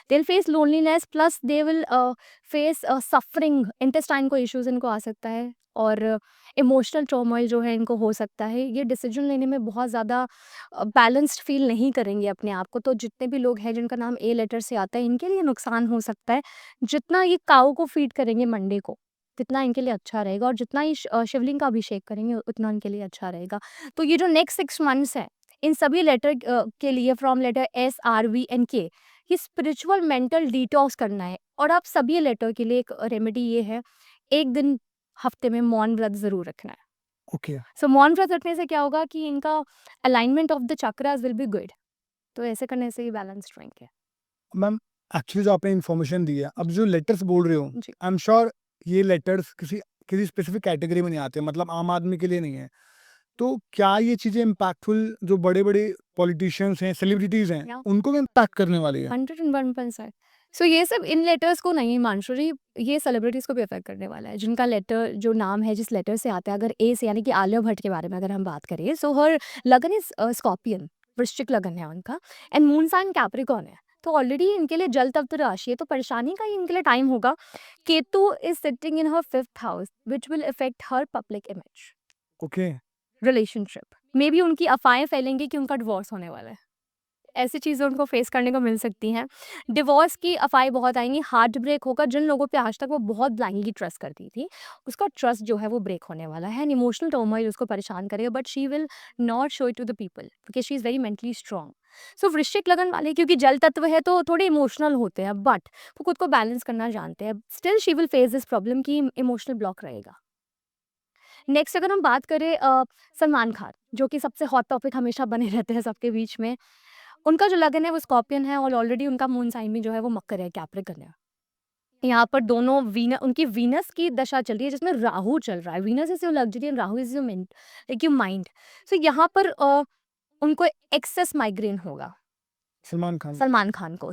They will face loneliness plus they will face suffering, intestine को इश्यूज इनको आ सकता है, और इमोशनल टर्मोइल जो है इनको हो सकता है। ये डिसीजन लेने में बहुत ज़्यादा बैलेंस्ड फील नहीं करेंगे अपने आप को। तो जितने भी लोग हैं जिनका नाम ए लेटर से आता है, इनके लिए नुकसान हो सकता है। जितना ये काऊ को फीड करेंगे मंडे को, जितना इनके लिए अच्छा रहेगा, और जितना ही शिवलिंग का अभिषेक करेंगे उतना इनके लिए अच्छा रहेगा। तो ये जो नेक्स्ट 6 मंथ्स है, इन सभी लेटर के लिए from letter S, R, V and K, ये स्पिरिचुअल मेंटल डिटॉक्स करना है। और आप सभी लेटर के लिए एक रेमेडी ये है, एक दिन हफ्ते में मौन व्रत ज़रूर रखना है। ओके। सो मौन व्रत रखने से क्या होगा कि इनका alignment of the chakras will be good. तो ऐसे करने से ही बैलेंस्ड रहेंगे। मैम, एक्चुअली जो आपने इन्फॉर्मेशन दी है, अब जो लेटर्स बोल रहे हो, जी। आई एम श्योर ये लेटर्स किसी किसी स्पेसिफिक कैटेगरी में नहीं आते, मतलब आम आदमी के लिए नहीं है। तो क्या ये चीज़ें इम्पैक्टफुल जो बड़े-बड़े पॉलिटिशियंस हैं, सेलिब्रिटीज़ हैं, या उनको भी इम्पैक्ट करने वाली है? 101%। सो ये सब इन लेटर्स को नहीं हिमांशु जी, ये सेलिब्रिटीज़ को भी अफ़ेक्ट करने वाला है। जिनका लेटर, जो नाम है जिस लेटर से आता है, अगर ए से, यानी कि आलिया भट्ट के बारे में अगर हम बात करें, सो हर लगन इज़ स्कॉर्पियन, वृश्चिक लगन है उनका, एंड मून साइन कैप्रिकॉर्न है। तो ऑलरेडी इनके लिए जल तत्व राशि है, तो परेशानी का ही इनके लिए टाइम होगा। Ketu is sitting in her 5th house which will affect her public image, okay. Relationship. Maybe उनकी अफ़वाहें फैलेंगी कि उनका डिवोर्स होने वाला है। ऐसी चीज़ें उनको फेस करने को मिल सकती हैं। डिवोर्स की अफ़वाहें बहुत आएँगी, हार्ट ब्रेक होगा। जिन लोगों पे आज तक वो बहुत ब्लाइंडली ट्रस्ट करती थी, उसका ट्रस्ट जो है वो ब्रेक होने वाला है, एंड इमोशनल टर्मोइल उसको परेशान करेगा, but she will not show it to the people because she is very mentally strong. So वृश्चिक लगन वाले क्योंकि जल तत्व है तो थोड़े इमोशनल होते हैं, बट वो खुद को बैलेंस करना जानते हैं। Still she will face this problem कि इमोशनल ब्लॉक रहेगा। नेक्स्ट अगर हम बात करें सलमान खान, जो कि सबसे हॉट टॉपिक हमेशा बने रहते हैं सबके बीच में। उनका जो लगन है वो स्कॉर्पियन है, और ऑलरेडी उनका मून साइन भी जो है वो मकर है, कैप्रिकॉर्न है। यहाँ पर दोनों उनकी वीनस की दशा चल रही है, जिसमें राहु चल रहा है। Venus is your luxury and Rahu is your like your mind. So यहाँ पर उनको एक्सेस माइग्रेन होगा। सलमान खान।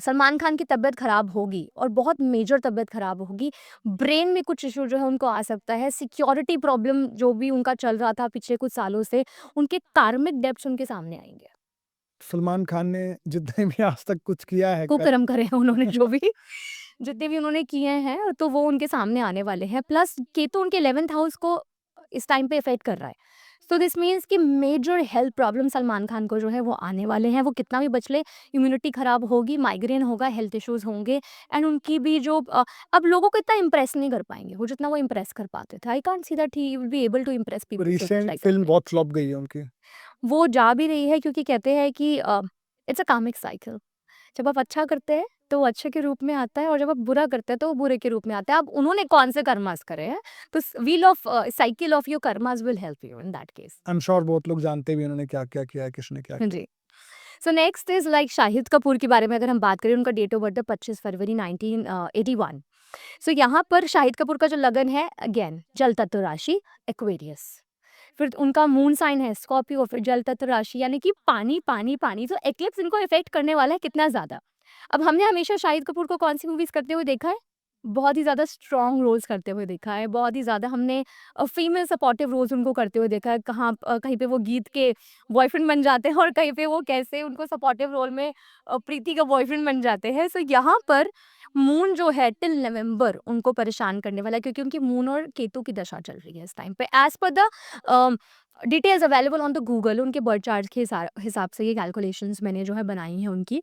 सलमान खान की तबीयत खराब होगी, और बहुत मेजर तबीयत खराब होगी। ब्रेन में कुछ इशू जो है उनको आ सकता है। सिक्योरिटी प्रॉब्लम जो भी उनका चल रहा था पिछले कुछ सालों से, उनके कार्मिक डेब्ट्स उनके सामने आएंगे। सलमान खान ने जितने भी आज तक कुछ किया है कुकर्म करे हैं उन्होंने जो भी जितने भी उन्होंने किए हैं, तो वो उनके सामने आने वाले हैं। प्लस केतु उनके 11th हाउस को इस टाइम पे इफेक्ट कर रहा है। सो दिस मीन्स कि major health problem Salman Khan को जो है वो आने वाले हैं। वो कितना भी बच ले, इम्यूनिटी खराब होगी, माइग्रेन होगा, हेल्थ इश्यूज होंगे, एंड उनकी भी जो अब लोगों को इतना इंप्रेस नहीं कर पाएंगे वो जितना वो इंप्रेस कर पाते थे। I can't see that he will be able to impress people recent like film that. बहुत फ्लॉप गई है उनकी। वो जा भी रही है क्योंकि कहते हैं कि इट्स अ कार्मिक साइकिल। जब आप अच्छा करते हैं तो वो अच्छे के रूप में आता है, और जब आप बुरा करते हैं तो वो बुरे के रूप में आता है। अब उन्होंने कौन से कर्मास करे हैं, तो wheel of cycle of your karmas will help you in that case. I am sure बहुत लोग जानते भी हैं उन्होंने क्या-क्या किया है, किसने क्या किया। जी। So next is like Shahid Kapoor के बारे में अगर हम बात करें, उनका डेट ऑफ बर्थ है 25 फरवरी 1981। सो यहाँ पर शाहिद कपूर का जो लगन है, अगेन जल तत्व राशि एक्वेरियस। फिर उनका मून साइन है स्कॉर्पियो, फिर जल तत्व राशि यानी कि पानी पानी पानी। तो एक्लिप्स इनको इफेक्ट करने वाला है कितना ज़्यादा। अब हमने हमेशा शाहिद कपूर को कौन सी मूवीज़ करते हुए देखा है, बहुत ही ज़्यादा स्ट्रॉन्ग रोल्स करते हुए देखा है। बहुत ही ज़्यादा हमने फीमेल सपोर्टिव रोल्स उनको करते हुए देखा है। कहीं पे वो गीत के बॉयफ्रेंड बन जाते हैं, और कहीं पे वो कैसे उनको सपोर्टिव रोल में प्रीति का बॉयफ्रेंड बन जाते हैं। सो यहाँ पर मून जो है टिल नवंबर उनको परेशान करने वाला है, क्योंकि उनकी मून और केतु की दशा चल रही है इस टाइम पे। As per the details available on the Google, उनके बर्थ चार्ट के हिसाब से ये कैलकुलेशंस मैंने जो है बनाई हैं उनकी।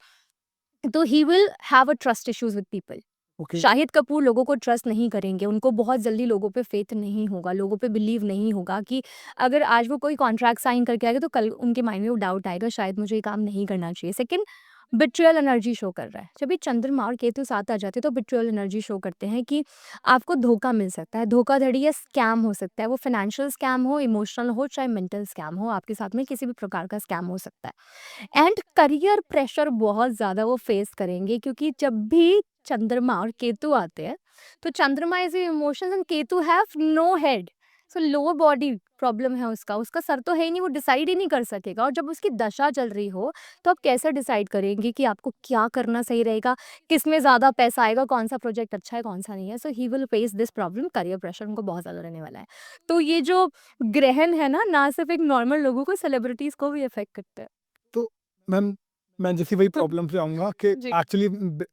तो he will have a trust issues with people. Okay. Shahid Kapoor लोगों को ट्रस्ट नहीं करेंगे, उनको बहुत जल्दी लोगों पे फेथ नहीं होगा, लोगों पे बिलीव नहीं होगा कि अगर आज वो कोई कॉन्ट्रैक्ट साइन करके आएगा तो कल उनके माइंड में वो डाउट आएगा, शायद मुझे ये काम नहीं करना चाहिए। सेकंड, बिट्रियल एनर्जी शो कर रहा है। जब भी चंद्रमा और केतु साथ आ जाते हैं तो बिट्रियल एनर्जी शो करते हैं कि आपको धोखा मिल सकता है, धोखाधड़ी या स्कैम हो सकता है। वो फाइनेंशियल स्कैम हो, इमोशनल हो, चाहे मेंटल स्कैम हो, आपके साथ में किसी भी प्रकार का स्कैम हो सकता है। एंड करियर प्रेशर बहुत ज़्यादा वो फेस करेंगे, क्योंकि जब भी चंद्रमा और केतु आते हैं तो Chandrama is emotions and Ketu have no head. So lower body problem है उसका, उसका सर तो है ही नहीं, वो डिसाइड ही नहीं कर सकेगा। और जब उसकी दशा चल रही हो तो आप कैसे डिसाइड करेंगे कि आपको क्या करना सही रहेगा, किस में ज़्यादा पैसा आएगा, कौन सा प्रोजेक्ट अच्छा है, कौन सा नहीं है। So he will face this problem, career pressure उनको बहुत ज़्यादा रहने वाला है। तो ये जो ग्रहण है ना सिर्फ एक नॉर्मल लोगों को, सेलिब्रिटीज़ को भी अफेक्ट करते हैं। तो मैम, मैं जैसे वही प्रॉब्लम से आऊँगा कि जी। एक्चुअली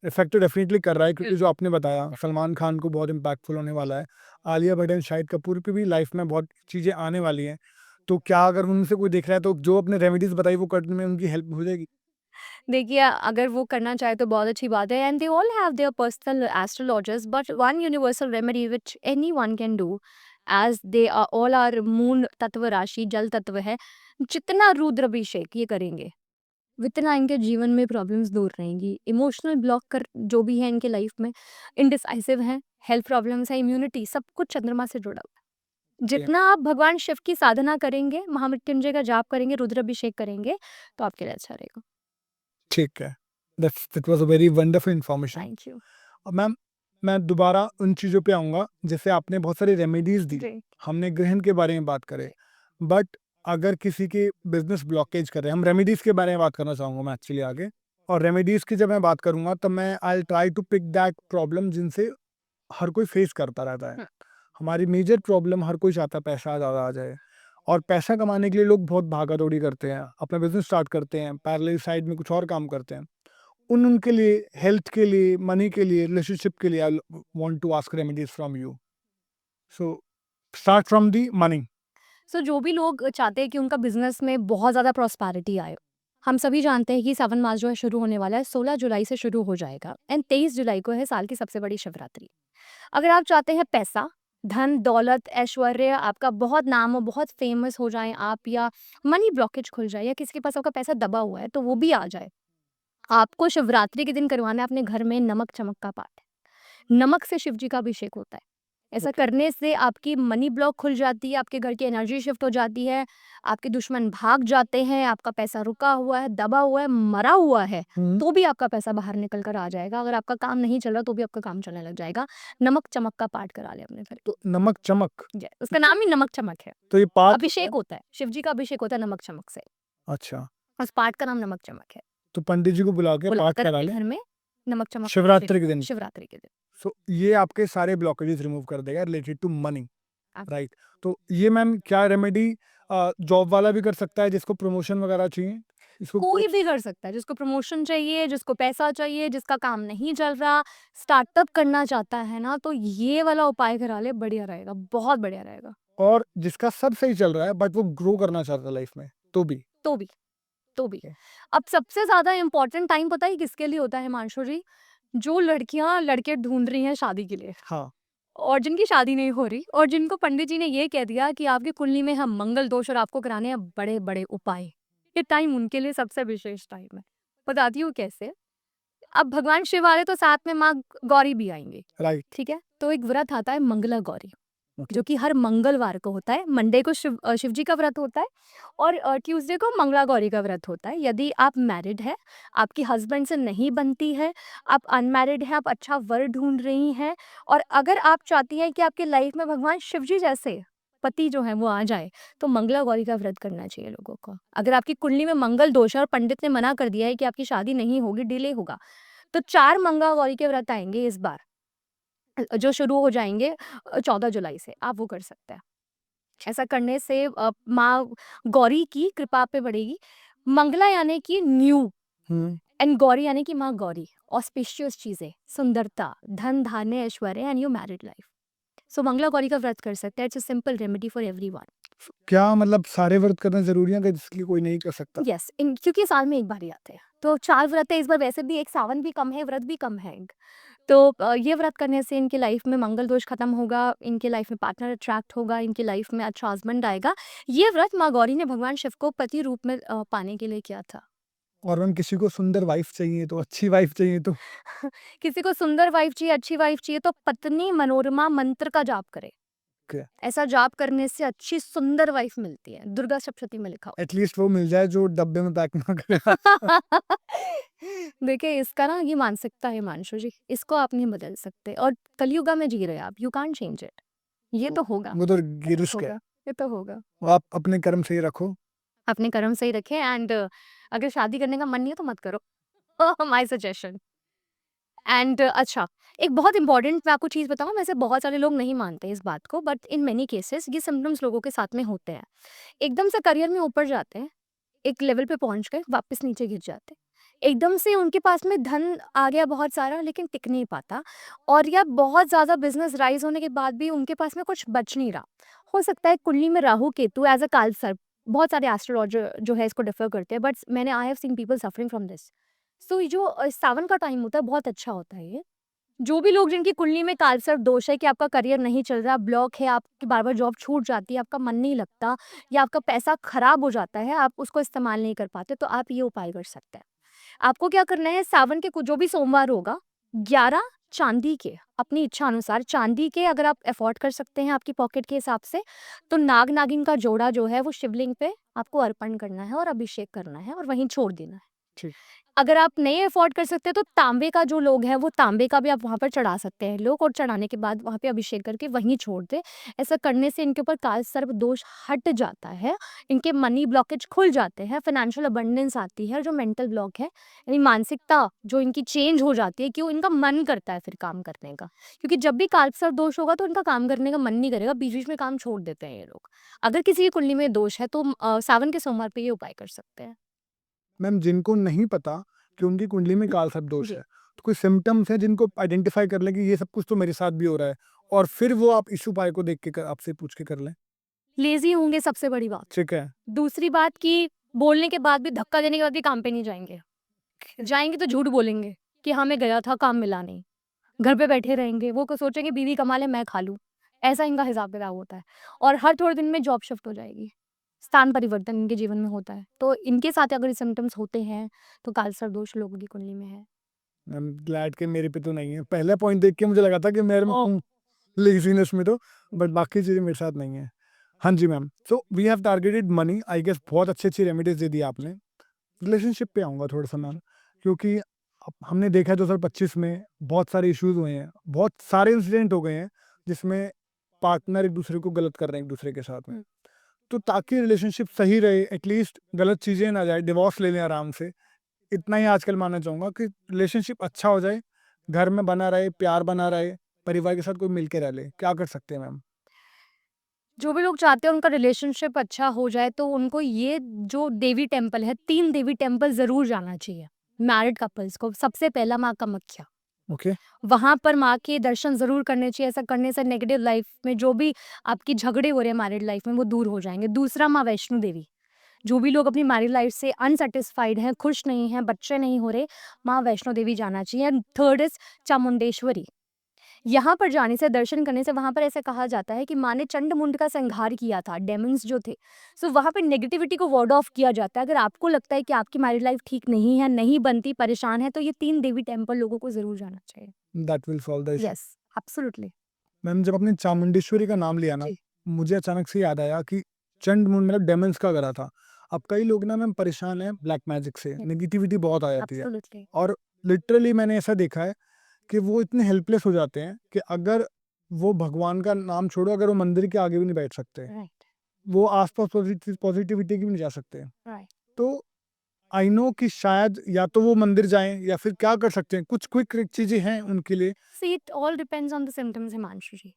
इफ़ेक्ट तो डेफ़िनेटली कर रहा है, क्योंकि जो आपने बताया सलमान खान को बहुत इम्पैक्टफुल होने वाला है। आलिया भट्ट एंड शाहिद कपूर की भी लाइफ़ में बहुत चीज़ें आने वाली हैं। तो क्या अगर उनसे कोई देख रहा है तो जो आपने रेमेडीज़ बताई वो करने में उनकी हेल्प हो जाएगी? देखिए, अगर वो करना चाहे तो बहुत अच्छी बात है। And they all have their personal astrologers, but one universal remedy which anyone can do, as they are all are moon tattva rashi, जल तत्व है। जितना रुद्राभिषेक ये करेंगे, उतना इनके जीवन में प्रॉब्लम्स दूर रहेंगी। इमोशनल ब्लॉक कर जो भी है इनके लाइफ में, इनडिसाइसिव है, हेल्थ प्रॉब्लम्स है, इम्यूनिटी, सब कुछ चंद्रमा से जुड़ा हुआ है। ओके, जितना आप भगवान शिव की साधना करेंगे, महामृत्युंजय का जाप करेंगे, रुद्राभिषेक करेंगे, तो आपके लिए अच्छा रहेगा। ठीक है। That was a very wonderful information. Thank you. Ma'am, मैं दोबारा उन चीज़ों पे आऊँगा, जैसे आपने बहुत सारी रेमेडीज़ दी, जी। हमने ग्रहण के बारे में बात करे, बट अगर किसी के बिज़नेस ब्लॉकेज कर रहे हैं, हम रेमेडीज़ के बारे में बात करना चाहूँगा मैं एक्चुअली आगे। और रेमेडीज़ की जब मैं बात करूँगा तब मैं I will try to pick that problem जिनसे हर कोई फेस करता रहता है। हुँ। हमारी मेजर प्रॉब्लम, हर कोई चाहता है पैसा ज़्यादा आ जाए, और पैसा कमाने के लिए लोग बहुत भागा-दौड़ी करते हैं, अपना बिज़नेस स्टार्ट करते हैं, पैरेलल साइड में कुछ और काम करते हैं। उनके लिए, हेल्थ के लिए, मनी के लिए, रिलेशनशिप के लिए, I want to ask remedies from you. So start from the money. So जो भी लोग चाहते हैं कि उनका बिजनेस में बहुत ज़्यादा प्रॉस्पैरिटी आए, हम सभी जानते हैं कि 7 मार्च जो है शुरू होने वाला है, 16 जुलाई से शुरू हो जाएगा एंड 23 जुलाई को है साल की सबसे बड़ी शिवरात्रि। अगर आप चाहते हैं पैसा, धन, दौलत, ऐश्वर्य, आपका बहुत नाम हो, बहुत फेमस हो जाएँ आप, या मनी ब्लॉकेज खुल जाए, या किसी के पास आपका पैसा दबा हुआ है तो वो भी आ जाए, आपको शिवरात्रि के दिन करवाना है अपने घर में नमक चमक का पाठ। नमक से शिव जी का अभिषेक होता है। ऐसा ओके। करने से आपकी मनी ब्लॉक खुल जाती है, आपके घर की एनर्जी शिफ्ट हो जाती है, आपके दुश्मन भाग जाते हैं, आपका पैसा रुका हुआ है, दबा हुआ है, मरा हुआ है, हुँ। तो भी आपका पैसा बाहर निकल कर आ जाएगा। अगर आपका काम नहीं चल रहा तो भी आपका काम चलने लग जाएगा। नमक चमक का पाठ करा लें अपने घर। तो नमक चमक, जी, उसका नाम ही नमक चमक है। तो ये पाठ होता है? अभिषेक होता है, शिव जी का अभिषेक होता है नमक चमक से। अच्छा, उस पाठ का नाम नमक चमक है। तो पंडित जी को बुला के पाठ बुलाकर करा अपने लें घर में नमक चमक का अभिषेक शिवरात्रि के करें दिन। शिवरात्रि के दिन। सो ये आपके सारे ब्लॉकेजेस रिमूव कर देगा रिलेटेड टू मनी, आप राइट? तो ये मैम क्या रेमेडी जॉब वाला भी कर सकता है जिसको प्रमोशन वगैरह चाहिए? इसको कोई भी कर सकता है, जिसको प्रमोशन चाहिए, जिसको पैसा चाहिए, जिसका काम नहीं चल रहा, स्टार्टअप करना चाहता है ना, तो ये वाला उपाय करा ले, बढ़िया रहेगा, बहुत बढ़िया रहेगा। और जिसका सब सही चल रहा है बट वो ग्रो करना चाहता है लाइफ में, तो भी? तो भी, तो भी। ओके। अब सबसे ज़्यादा इम्पोर्टेंट टाइम पता है किसके लिए होता है हिमांशु जी? जो लड़कियाँ लड़के ढूँढ रही हैं शादी के लिए, हाँ। और जिनकी शादी नहीं हो रही, और जिनको पंडित जी ने ये कह दिया कि आपकी कुंडली में हम मंगल दोष और आपको कराने हैं बड़े-बड़े उपाय। ये टाइम उनके लिए सबसे विशेष टाइम है। बताती हूँ कैसे? अब भगवान शिव आ रहे तो साथ में माँ गौरी भी आएँगी, राइट। ठीक है? तो एक व्रत आता है मंगला गौरी, ओके। जो कि हर मंगलवार को होता है। मंडे को शिव जी का व्रत होता है, और ट्यूसडे को मंगला गौरी का व्रत होता है। यदि आप मैरिड हैं, आपके हस्बैंड से नहीं बनती है, आप अनमैरिड हैं, आप अच्छा वर ढूँढ रही हैं, और अगर आप चाहती हैं कि आपकी लाइफ में भगवान शिव जी जैसे पति जो हैं वो आ जाए, तो मंगला गौरी का व्रत करना चाहिए लोगों को। अगर आपकी कुंडली में मंगल दोष है और पंडित ने मना कर दिया है कि आपकी शादी नहीं होगी, डिले होगा, तो 4 मंगला गौरी के व्रत आएँगे इस बार, जो शुरू हो जाएँगे 14 जुलाई से, आप वो कर सकते हैं। ऐसा करने से माँ गौरी की कृपा आप पे बढ़ेगी। मंगला यानी कि न्यू, हुँ। एंड गौरी यानी कि माँ गौरी, ऑस्पिशियस चीज़ें, सुंदरता, धन, धान्य, ऐश्वर्य एंड योर मैरिड लाइफ। सो मंगला गौरी का व्रत कर सकते हैं। It's a simple remedy for everyone. क्या मतलब सारे व्रत करना ज़रूरी है कि जिसके लिए कोई नहीं कर सकता? यस, इन क्योंकि साल में एक बार ही आते हैं। तो 4 व्रत है इस बार, वैसे भी एक सावन भी कम है, व्रत भी कम है एक। तो ये व्रत करने से इनकी लाइफ में मंगल दोष खत्म होगा, इनकी लाइफ में पार्टनर अट्रैक्ट होगा, इनकी लाइफ में अच्छा हस्बैंड आएगा। ये व्रत माँ गौरी ने भगवान शिव को पति रूप में पाने के लिए किया था। और मैम किसी को सुंदर वाइफ चाहिए तो अच्छी वाइफ चाहिए तो किसी को सुंदर वाइफ चाहिए, अच्छी वाइफ चाहिए तो पत्नी मनोरमा मंत्र का जाप करे। क्या ऐसा जाप करने से अच्छी सुंदर वाइफ मिलती है, दुर्गा सप्तशती में लिखा एटलीस्ट वो मिल जाए जो डब्बे में पैक ना करे। हुआ। देखिए इसका ना ये मानसिकता है हिमांशु जी, इसको आप नहीं बदल सकते और कलयुगा में जी रहे हैं आप, यू कांट चेंज इट। ये तो होगा, वो तो गिरुष्क है। होगा, ये तो होगा। वो आप अपने कर्म सही रखो। अपने कर्म सही रखें एंड अगर शादी करने का मन नहीं है तो मत करो। My suggestion. एंड अच्छा, एक बहुत इंपॉर्टेंट मैं आपको चीज़ बताऊँ, वैसे बहुत सारे लोग नहीं मानते इस बात को, बट इन मेनी केसेस ये सिम्पटम्स लोगों के साथ में होते हैं। एकदम से करियर में ऊपर जाते हैं, एक लेवल पे पहुंच गए, वापस नीचे गिर जाते हैं। एकदम से उनके पास में धन आ गया बहुत सारा, लेकिन टिक नहीं पाता, और या बहुत ज़्यादा बिजनेस राइज होने के बाद भी उनके पास में कुछ बच नहीं रहा। हो सकता है कुंडली में राहु केतु एज अ काल सर्प, बहुत सारे एस्ट्रोलॉजर जो है इसको डिफर करते हैं, बट मैंने I have seen people suffering from this. So ये जो सावन का टाइम होता है बहुत अच्छा होता है ये। जो भी लोग जिनकी कुंडली में कालसर्प दोष है कि आपका करियर नहीं चल रहा, ब्लॉक है, आपकी बार-बार जॉब छूट जाती है, आपका मन नहीं लगता या आपका पैसा खराब हो जाता है, आप उसको इस्तेमाल नहीं कर पाते, तो आप ये उपाय कर सकते हैं। आपको क्या करना है, सावन के जो भी सोमवार होगा, 11 चांदी के, अपनी इच्छा अनुसार चांदी के अगर आप अफोर्ड कर सकते हैं आपकी पॉकेट के हिसाब से, तो नाग-नागिन का जोड़ा जो है वो शिवलिंग पे आपको अर्पण करना है और अभिषेक करना है और वहीं छोड़ देना है। ठीक। अगर आप नहीं अफोर्ड कर सकते तो तांबे का जो लोग हैं वो तांबे का भी आप वहाँ पर चढ़ा सकते हैं लोग, और चढ़ाने के बाद वहाँ पे अभिषेक करके वहीं छोड़ दें। ऐसा करने से इनके ऊपर काल सर्प दोष हट जाता है, इनके मनी ब्लॉकेज खुल जाते हैं, फाइनेंशियल अबंडेंस आती है, जो मेंटल ब्लॉक है यानी मानसिकता जो इनकी चेंज हो जाती है, क्यों इनका मन करता है फिर काम करने का, क्योंकि जब भी काल सर्प दोष होगा तो इनका काम करने का मन नहीं करेगा, बीच-बीच में काम छोड़ देते हैं ये लोग। अगर किसी की कुंडली में दोष है तो सावन के सोमवार पे ये उपाय कर सकते हैं। मैम जिनको नहीं पता कि उनकी कुंडली में काल सर्प दोष जी। है, तो कोई सिम्टम्स है जिनको आइडेंटिफाई कर लें कि ये सब कुछ तो मेरे साथ भी हो रहा है, और फिर वो आप इस उपाय को देख के आपसे पूछ के कर लें। लेज़ी होंगे सबसे बड़ी बात। ठीक है। दूसरी बात कि बोलने के बाद भी, धक्का देने के बाद भी काम पे नहीं जाएँगे। जाएँगे तो झूठ बोलेंगे कि हाँ, मैं गया था, काम मिला नहीं। घर पे बैठे रहेंगे, वो को सोचेंगे बीवी कमा ले, मैं खा लूँ। ऐसा इनका हिसाब-किताब होता है, और हर थोड़े दिन में जॉब शिफ्ट हो जाएगी। स्थान परिवर्तन इनके जीवन में होता है। तो इनके साथ अगर ये सिम्पटम्स होते हैं, तो कालसर्प दोष लोगों की कुंडली में है। आई एम ग्लैड कि मेरे पे तो नहीं है। पहला पॉइंट देख के मुझे लगा था कि मेरे में हूँ लेज़ीनेस में तो, बट बाकी चीज़ें मेरे साथ नहीं है। हाँ जी ma'am. So we have targeted money, I guess बहुत अच्छी-अच्छी रेमेडीज़ दे दी आपने। रिलेशनशिप पे आऊँगा थोड़ा-सा मैम, क्योंकि अब हमने देखा है 2025 में बहुत सारे इश्यूज़ हुए हैं, बहुत सारे इंसिडेंट हो गए हैं, जिसमें पार्टनर एक-दूसरे को गलत कर रहे हैं एक-दूसरे के साथ में। हुँ। तो ताकि रिलेशनशिप सही रहे, एटलीस्ट गलत चीज़ें ना जाए, डिवोर्स ले लें आराम से। इतना ही आजकल मानना चाहूँगा कि रिलेशनशिप अच्छा हो जाए, घर में बना रहे, प्यार बना रहे, परिवार के साथ कोई मिल के रह ले। क्या कर सकते हैं मैम? जो भी लोग चाहते हैं उनका रिलेशनशिप अच्छा हो जाए, तो उनको ये जो देवी टेम्पल है, 3 देवी टेम्पल ज़रूर जाना चाहिए, मैरिड कपल्स को। सबसे पहला माँ कामाख्या, ओके। वहाँ पर माँ के दर्शन ज़रूर करने चाहिए। ऐसा करने से नेगेटिव लाइफ़ में जो भी आपकी झगड़े हो रहे हैं मैरिड लाइफ़ में, वो दूर हो जाएँगे। दूसरा, माँ वैष्णो देवी, जो भी लोग अपनी मैरिड लाइफ़ से अनसैटिस्फाइड हैं, खुश नहीं हैं, बच्चे नहीं हो रहे, माँ वैष्णो देवी जाना चाहिए। And third is Chamundeshwari. यहाँ पर जाने से, दर्शन करने से, वहाँ पर ऐसा कहा जाता है कि माँ ने चंड-मुंड का संहार किया था, डेमन्स जो थे। सो वहाँ पे नेगेटिविटी को वार्ड ऑफ किया जाता है। अगर आपको लगता है कि आपकी मैरिड लाइफ़ ठीक नहीं है, नहीं बनती, परेशान है, तो ये 3 देवी टेम्पल लोगों को ज़रूर जाना चाहिए। That will solve the issue. Yes, absolutely. Ma'am जब आपने चामुंडेश्वरी का नाम लिया ना, जी। मुझे अचानक से याद आया कि चंड-मुंड मतलब डेमन्स का करा था। अब कई लोग ना मैम परेशान हैं ब्लैक मैजिक से, हुँ। नेगेटिविटी बहुत आ जाती है, एब्सोल्युटली। और लिटरली मैंने ऐसा देखा है कि वो इतने हेल्पलेस हो जाते हैं कि अगर वो भगवान का नाम छोड़ो, अगर वो मंदिर के आगे भी नहीं बैठ सकते, राइट, वो आस-पास पॉजिटिविटी की भी नहीं जा सकते। राइट। तो आई नो कि शायद या तो वो मंदिर जाएँ या फिर क्या कर सकते हैं, कुछ क्विक चीज़ें हैं उनके लिए। See it all depends on the symptoms Himanshu ji.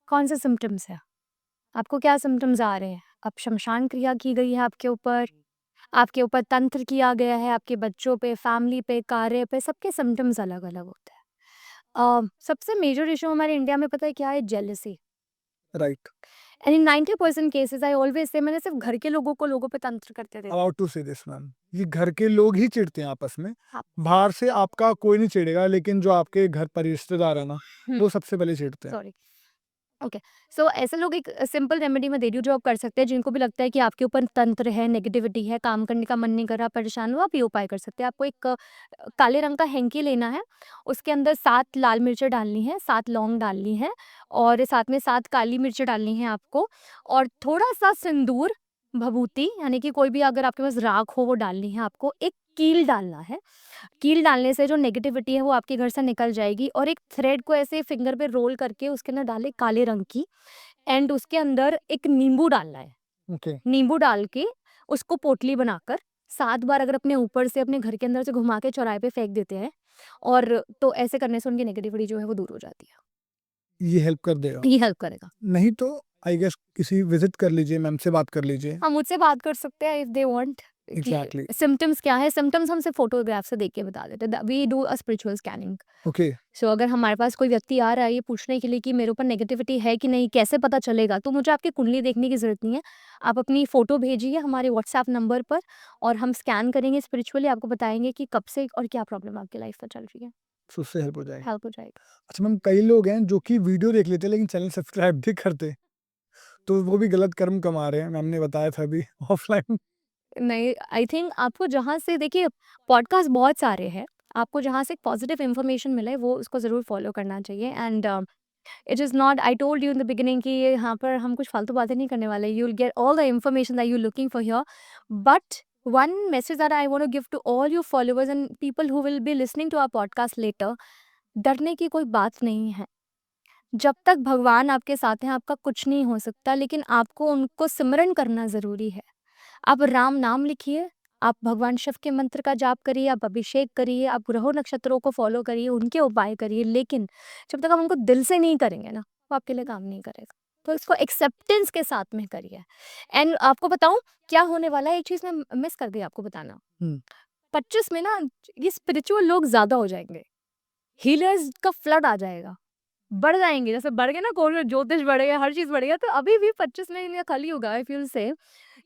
कौन से सिम्पटम्स हैं? आपको क्या सिम्पटम्स आ रहे हैं? अब शमशान क्रिया की गई है आपके ऊपर तंत्र किया गया है, आपके बच्चों पे, फैमिली पे, कार्य पे, सबके सिम्पटम्स अलग-अलग होते हैं। सबसे मेजर इश्यू हमारे इंडिया में पता है क्या है? Jealousy. Right. And in 90% cases I always say, मैंने सिर्फ घर के लोगों को लोगों पे तंत्र करते देखा अबाउट टू से दिस मैम, ये घर के लोग ही चिढ़ते हैं आपस में। है। बाहर से आपका कोई नहीं चिढ़ेगा, लेकिन जो आपके घर पर रिश्तेदार है ना, हुँ, वो सबसे पहले चिढ़ते हैं। सॉरी। ओके, सो ऐसे लोग एक सिंपल रेमेडी मैं दे रही हूँ जो आप कर सकते हैं, जिनको भी लगता है कि आपके ऊपर तंत्र है, नेगेटिविटी है, काम करने का मन नहीं कर रहा, परेशान हो, आप ये उपाय कर सकते हैं। आपको एक काले रंग का हैंकी लेना है, उसके अंदर 7 लाल मिर्चें डालनी है, 7 लौंग डालनी है और साथ में 7 काली मिर्चें डालनी है आपको और थोड़ा-सा सिंदूर, भभूति यानी कि कोई भी अगर आपके पास राख हो वो डालनी है आपको, एक कील डालना है। कील डालने से जो नेगेटिविटी है वो आपके घर से निकल जाएगी और एक थ्रेड को ऐसे फिंगर पे रोल करके उसके अंदर डालें काले रंग की एंड उसके अंदर एक नींबू डालना है। ओके। नींबू डाल के उसको पोटली बनाकर 7 बार अगर अपने ऊपर से अपने घर के अंदर से घुमा के चौराहे पे फेंक देते हैं और तो ऐसे करने से उनकी नेगेटिविटी जो है वो दूर हो जाती ये हेल्प कर देगा। है। ये हेल्प करेगा। नहीं तो आई गेस किसी विजिट कर लीजिए, मैम से बात कर लीजिए। हम मुझसे बात कर सकते हैं इफ दे वांट कि एग्जैक्टली। सिम्पटम्स क्या है। सिम्पटम्स हम सिर्फ फोटोग्राफ से देख के बता देते हैं। We do a spiritual scanning. Okay. So अगर हमारे पास कोई व्यक्ति आ रहा है ये पूछने के लिए कि मेरे ऊपर नेगेटिविटी है कि नहीं, कैसे पता चलेगा, तो मुझे आपकी कुंडली देखने की ज़रूरत नहीं है। आप अपनी फ़ोटो भेजिए हमारे व्हाट्सएप नंबर पर और हम स्कैन करेंगे स्पिरिचुअली, आपको बताएँगे कि कब से और क्या प्रॉब्लम आपकी लाइफ़ में चल रही है। तो उससे हेल्प हो जाएगी। हेल्प हो जाएगा। अच्छा मैम, कई लोग हैं जो कि वीडियो देख लेते हैं लेकिन चैनल सब्सक्राइब भी करते, तो वो भी गलत कर्म कमा रहे हैं, मैम ने बताया था अभी ऑफलाइन। नहीं, आई थिंक आपको जहाँ से देखिए पॉडकास्ट बहुत सारे हैं। आपको जहाँ से पॉज़िटिव इन्फॉर्मेशन मिले वो उसको ज़रूर फ़ॉलो करना चाहिए and it is not, I told you in the beginning कि ये यहाँ पर हम कुछ फालतू बातें नहीं करने वाले। You will get all the information that you looking for here. But one message that I want to give to all your followers and people who will be listening to our podcast later, डरने की कोई बात नहीं है। जब तक भगवान आपके साथ हैं आपका कुछ नहीं हो सकता, लेकिन आपको उनको सिमरन करना ज़रूरी है। आप राम नाम लिखिए, आप भगवान शिव के मंत्र का जाप करिए, आप अभिषेक करिए, आप ग्रहों नक्षत्रों को फॉलो करिए, उनके उपाय करिए, लेकिन जब तक आप उनको दिल से नहीं करेंगे ना, वो आपके लिए काम नहीं करेगा। तो इसको एक्सेप्टेंस के साथ में करिए। एंड आपको बताऊँ क्या होने वाला है, एक चीज़ मैं मिस कर गई आपको बताना। हम्म। 25 में ना ये स्पिरिचुअल लोग ज़्यादा हो जाएँगे, हीलर्स का फ्लड आ जाएगा। बढ़ जाएँगे, जैसे बढ़ गए ना कोविड में ज्योतिष बढ़ गया, हर चीज़ बढ़ गया, तो अभी भी 25 में इनका कलयुग आई फील से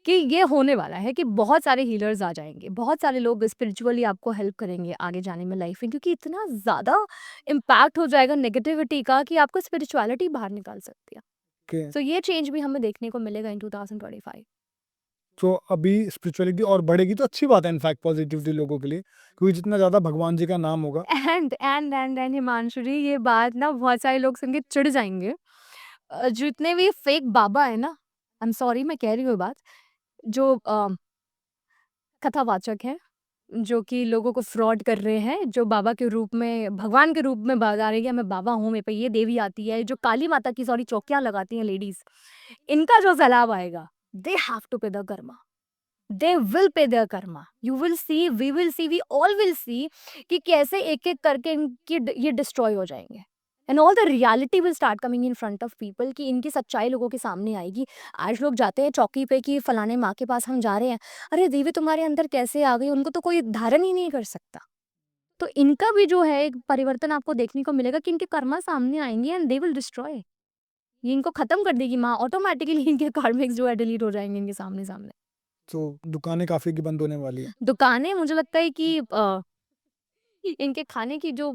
कि ये होने वाला है कि बहुत सारे हीलर्स आ जाएँगे, बहुत सारे लोग स्पिरिचुअली आपको हेल्प करेंगे आगे जाने में लाइफ में, क्योंकि इतना ज़्यादा इम्पैक्ट हो जाएगा नेगेटिविटी का कि आपको स्पिरिचुअलिटी बाहर निकाल सकती है। ओके। सो ये चेंज भी हमें देखने को मिलेगा इन 2025। तो अभी स्पिरिचुअलिटी और बढ़ेगी तो अच्छी बात है इनफैक्ट पॉजिटिविटी लोगों के लिए, क्योंकि जितना ज़्यादा भगवान जी का नाम होगा। एंड हिमांशु जी, ये बात ना बहुत सारे लोग सुन के चिढ़ जाएँगे। जितने भी फेक बाबा है ना, आई एम सॉरी मैं कह रही हूँ ये बात, जो कथावाचक हैं, जो कि लोगों को फ्रॉड कर रहे हैं, जो बाबा के रूप में, भगवान के रूप में बता रहे हैं कि मैं बाबा हूँ, मेरे पे ये देवी आती है, जो काली माता की सॉरी चौकियाँ लगाती हैं लेडीज़, इनका जो सैलाब आएगा, they have to pay the karma. They will pay their karma. You will see, we will see, we all will see कि कैसे एक-एक करके इनकी ये डिस्ट्रॉय हो जाएँगे। And all the reality will start coming in front of people कि इनकी सच्चाई लोगों के सामने आएगी। आज लोग जाते हैं चौकी पे कि फलाने माँ के पास हम जा रहे हैं। अरे देवी तुम्हारे अंदर कैसे आ गई? उनको तो कोई धारण ही नहीं कर सकता। तो इनका भी जो है एक परिवर्तन आपको देखने को मिलेगा कि इनके कर्मा सामने आएँगे एंड दे विल डिस्ट्रॉय। ये इनको खत्म कर देगी माँ, ऑटोमैटिकली इनके कार्मिक्स जो है डिलीट हो जाएँगे इनके सामने-सामने। तो दुकानें काफ़ी की बंद होने वाली है। दुकानें मुझे लगता है कि इनके खाने की जो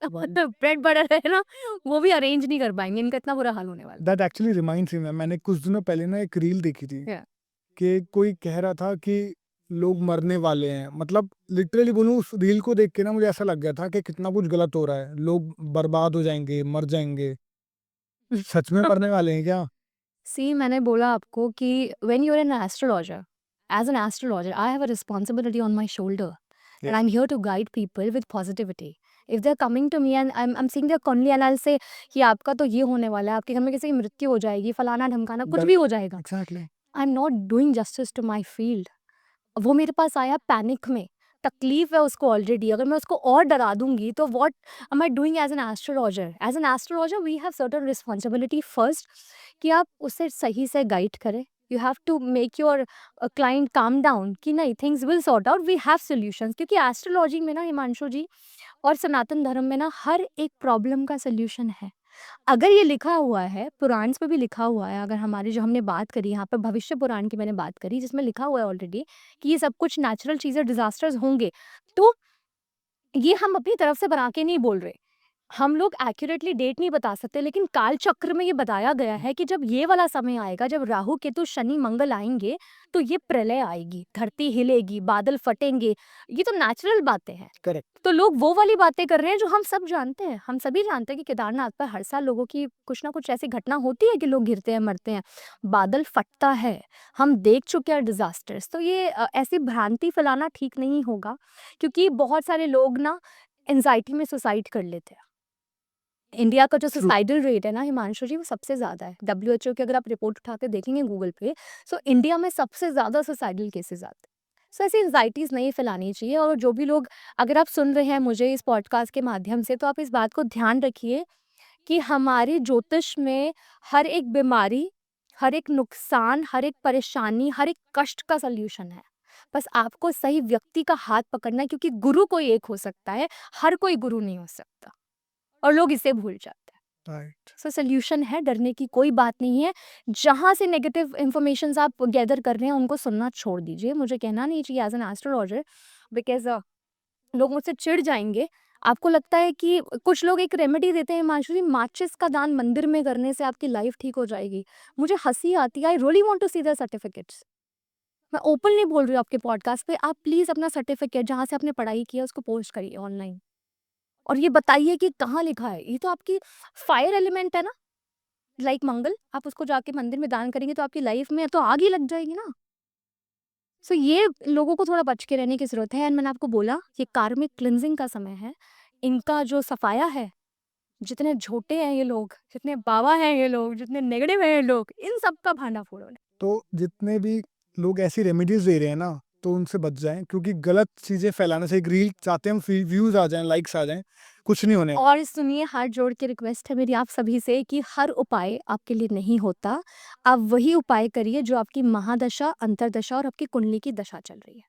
मतलब ब्रेड बटर है ना, वो भी अरेंज नहीं कर पाएँगे, इनका इतना बुरा हाल होने वाला है। दैट एक्चुअली रिमाइंड्स मी, मैंने कुछ दिनों पहले ना एक रील देखी थी या कि कोई कह रहा था कि लोग मरने वाले हैं, मतलब लिटरली बोलूँ उस रील को देख के ना मुझे ऐसा लग गया था कि कितना कुछ गलत हो रहा है, लोग बर्बाद हो जाएंगे, मर जाएंगे। सच में मरने वाले हैं क्या? सी मैंने बोला आपको कि when you are an astrologer, as an astrologer I have a responsibility on my shoulder and Yes. I am here to guide people with positivity. If they are coming to me and I am seeing their kundli and I will say कि आपका तो ये होने वाला है, आपके घर में किसी की मृत्यु हो जाएगी, फलाना ढमकाना कुछ That भी हो जाएगा। exactly. I am not doing justice to my field. वो मेरे पास आया पैनिक में, तकलीफ है उसको ऑलरेडी, अगर मैं उसको और डरा दूंगी तो what am I doing as an astrologer. As an astrologer we have certain responsibility first कि आप उसे सही से गाइड करें। You have to make your client calm down कि नहीं, things will sort out, we have solutions, क्योंकि astrology में ना हिमांशु जी और सनातन धर्म में ना हर एक प्रॉब्लम का सोल्यूशन है। अगर ये लिखा हुआ है, पुराण्स में भी लिखा हुआ है, अगर हमारी जो हमने बात करी यहाँ पे भविष्य पुराण की मैंने बात करी जिसमें लिखा हुआ है ऑलरेडी कि ये सब कुछ नेचुरल चीज़ें डिज़ास्टर्स होंगे, तो ये हम अपनी तरफ से बना के नहीं बोल रहे। हम लोग एक्यूरेटली डेट नहीं बता सकते, लेकिन काल चक्र में ये बताया गया है कि जब ये वाला समय आएगा, जब राहु केतु शनि मंगल आएंगे, तो ये प्रलय आएगी, धरती हिलेगी, बादल फटेंगे। ये तो नेचुरल बातें हैं। करेक्ट। तो लोग वो वाली बातें कर रहे हैं जो हम सब जानते हैं। हम सभी जानते हैं कि केदारनाथ पर हर साल लोगों की कुछ ना कुछ ऐसी घटना होती है कि लोग गिरते हैं, मरते हैं, बादल फटता है। हम देख चुके हैं डिजास्टर्स। तो ये ऐसी भ्रांति फैलाना ठीक नहीं होगा, क्योंकि बहुत सारे लोग ना एंजाइटी में सुसाइड कर लेते हैं। इंडिया का जो ट्रू। सुसाइडल रेट है ना हिमांशु जी, वो सबसे ज़्यादा है। WHO की अगर आप रिपोर्ट उठा के देखेंगे गूगल पे, सो इंडिया में सबसे ज़्यादा सुसाइडल केसेस आते हैं। सो ऐसी एंजाइटीज़ नहीं फैलानी चाहिए। और जो भी लोग, अगर आप सुन रहे हैं मुझे इस पॉडकास्ट के माध्यम से, तो आप इस बात को ध्यान रखिए कि हमारे ज्योतिष में हर एक बीमारी, हर एक नुकसान, हर एक परेशानी, हर एक कष्ट का सल्यूशन है। बस आपको सही व्यक्ति का हाथ पकड़ना है, क्योंकि गुरु कोई एक हो सकता है, हर कोई गुरु नहीं हो सकता, और लोग इसे भूल जाते हैं। राइट। सो सोल्यूशन है, डरने की कोई बात नहीं है। जहाँ से नेगेटिव इन्फॉर्मेशंस आप गैदर कर रहे हैं, उनको सुनना छोड़ दीजिए। मुझे कहना नहीं चाहिए एज एन एस्ट्रोलॉजर, बिकॉज लोग मुझसे चिढ़ जाएंगे। आपको लगता है कि कुछ लोग एक रेमेडी देते हैं हिमांशु जी, माचिस का दान मंदिर में करने से आपकी लाइफ ठीक हो जाएगी। मुझे हंसी आती है। I really want to see the certificates. मैं ओपनली बोल रही हूँ आपके पॉडकास्ट पे, आप प्लीज अपना सर्टिफिकेट जहाँ से आपने पढ़ाई की है उसको पोस्ट करिए ऑनलाइन, और ये बताइए कि कहाँ लिखा है। ये तो आपकी फायर एलिमेंट है ना, लाइक मंगल, आप उसको जाके मंदिर में दान करेंगे तो आपकी लाइफ में तो आग ही लग जाएगी ना। सो ये लोगों को थोड़ा बच के रहने की जरूरत है। एंड मैंने आपको बोला, ये कार्मिक क्लिनजिंग का समय है। इनका जो सफाया है, जितने झोटे हैं ये लोग, जितने बाबा हैं ये लोग, जितने नेगेटिव हैं ये लोग, इन सब का भांडा फोड़ो। तो जितने भी लोग ऐसी रेमेडीज दे रहे हैं ना, तो उनसे बच जाएं, क्योंकि गलत चीजें फैलाने से एक रील चाहते हैं हम, व्यूज आ जाएं, लाइक्स आ जाएं, कुछ नहीं होने। और सुनिए, हाथ जोड़ के रिक्वेस्ट है मेरी आप सभी से कि हर उपाय आपके लिए नहीं होता। आप वही उपाय करिए जो आपकी महादशा, अंतरदशा और आपकी कुंडली की दशा चल रही है।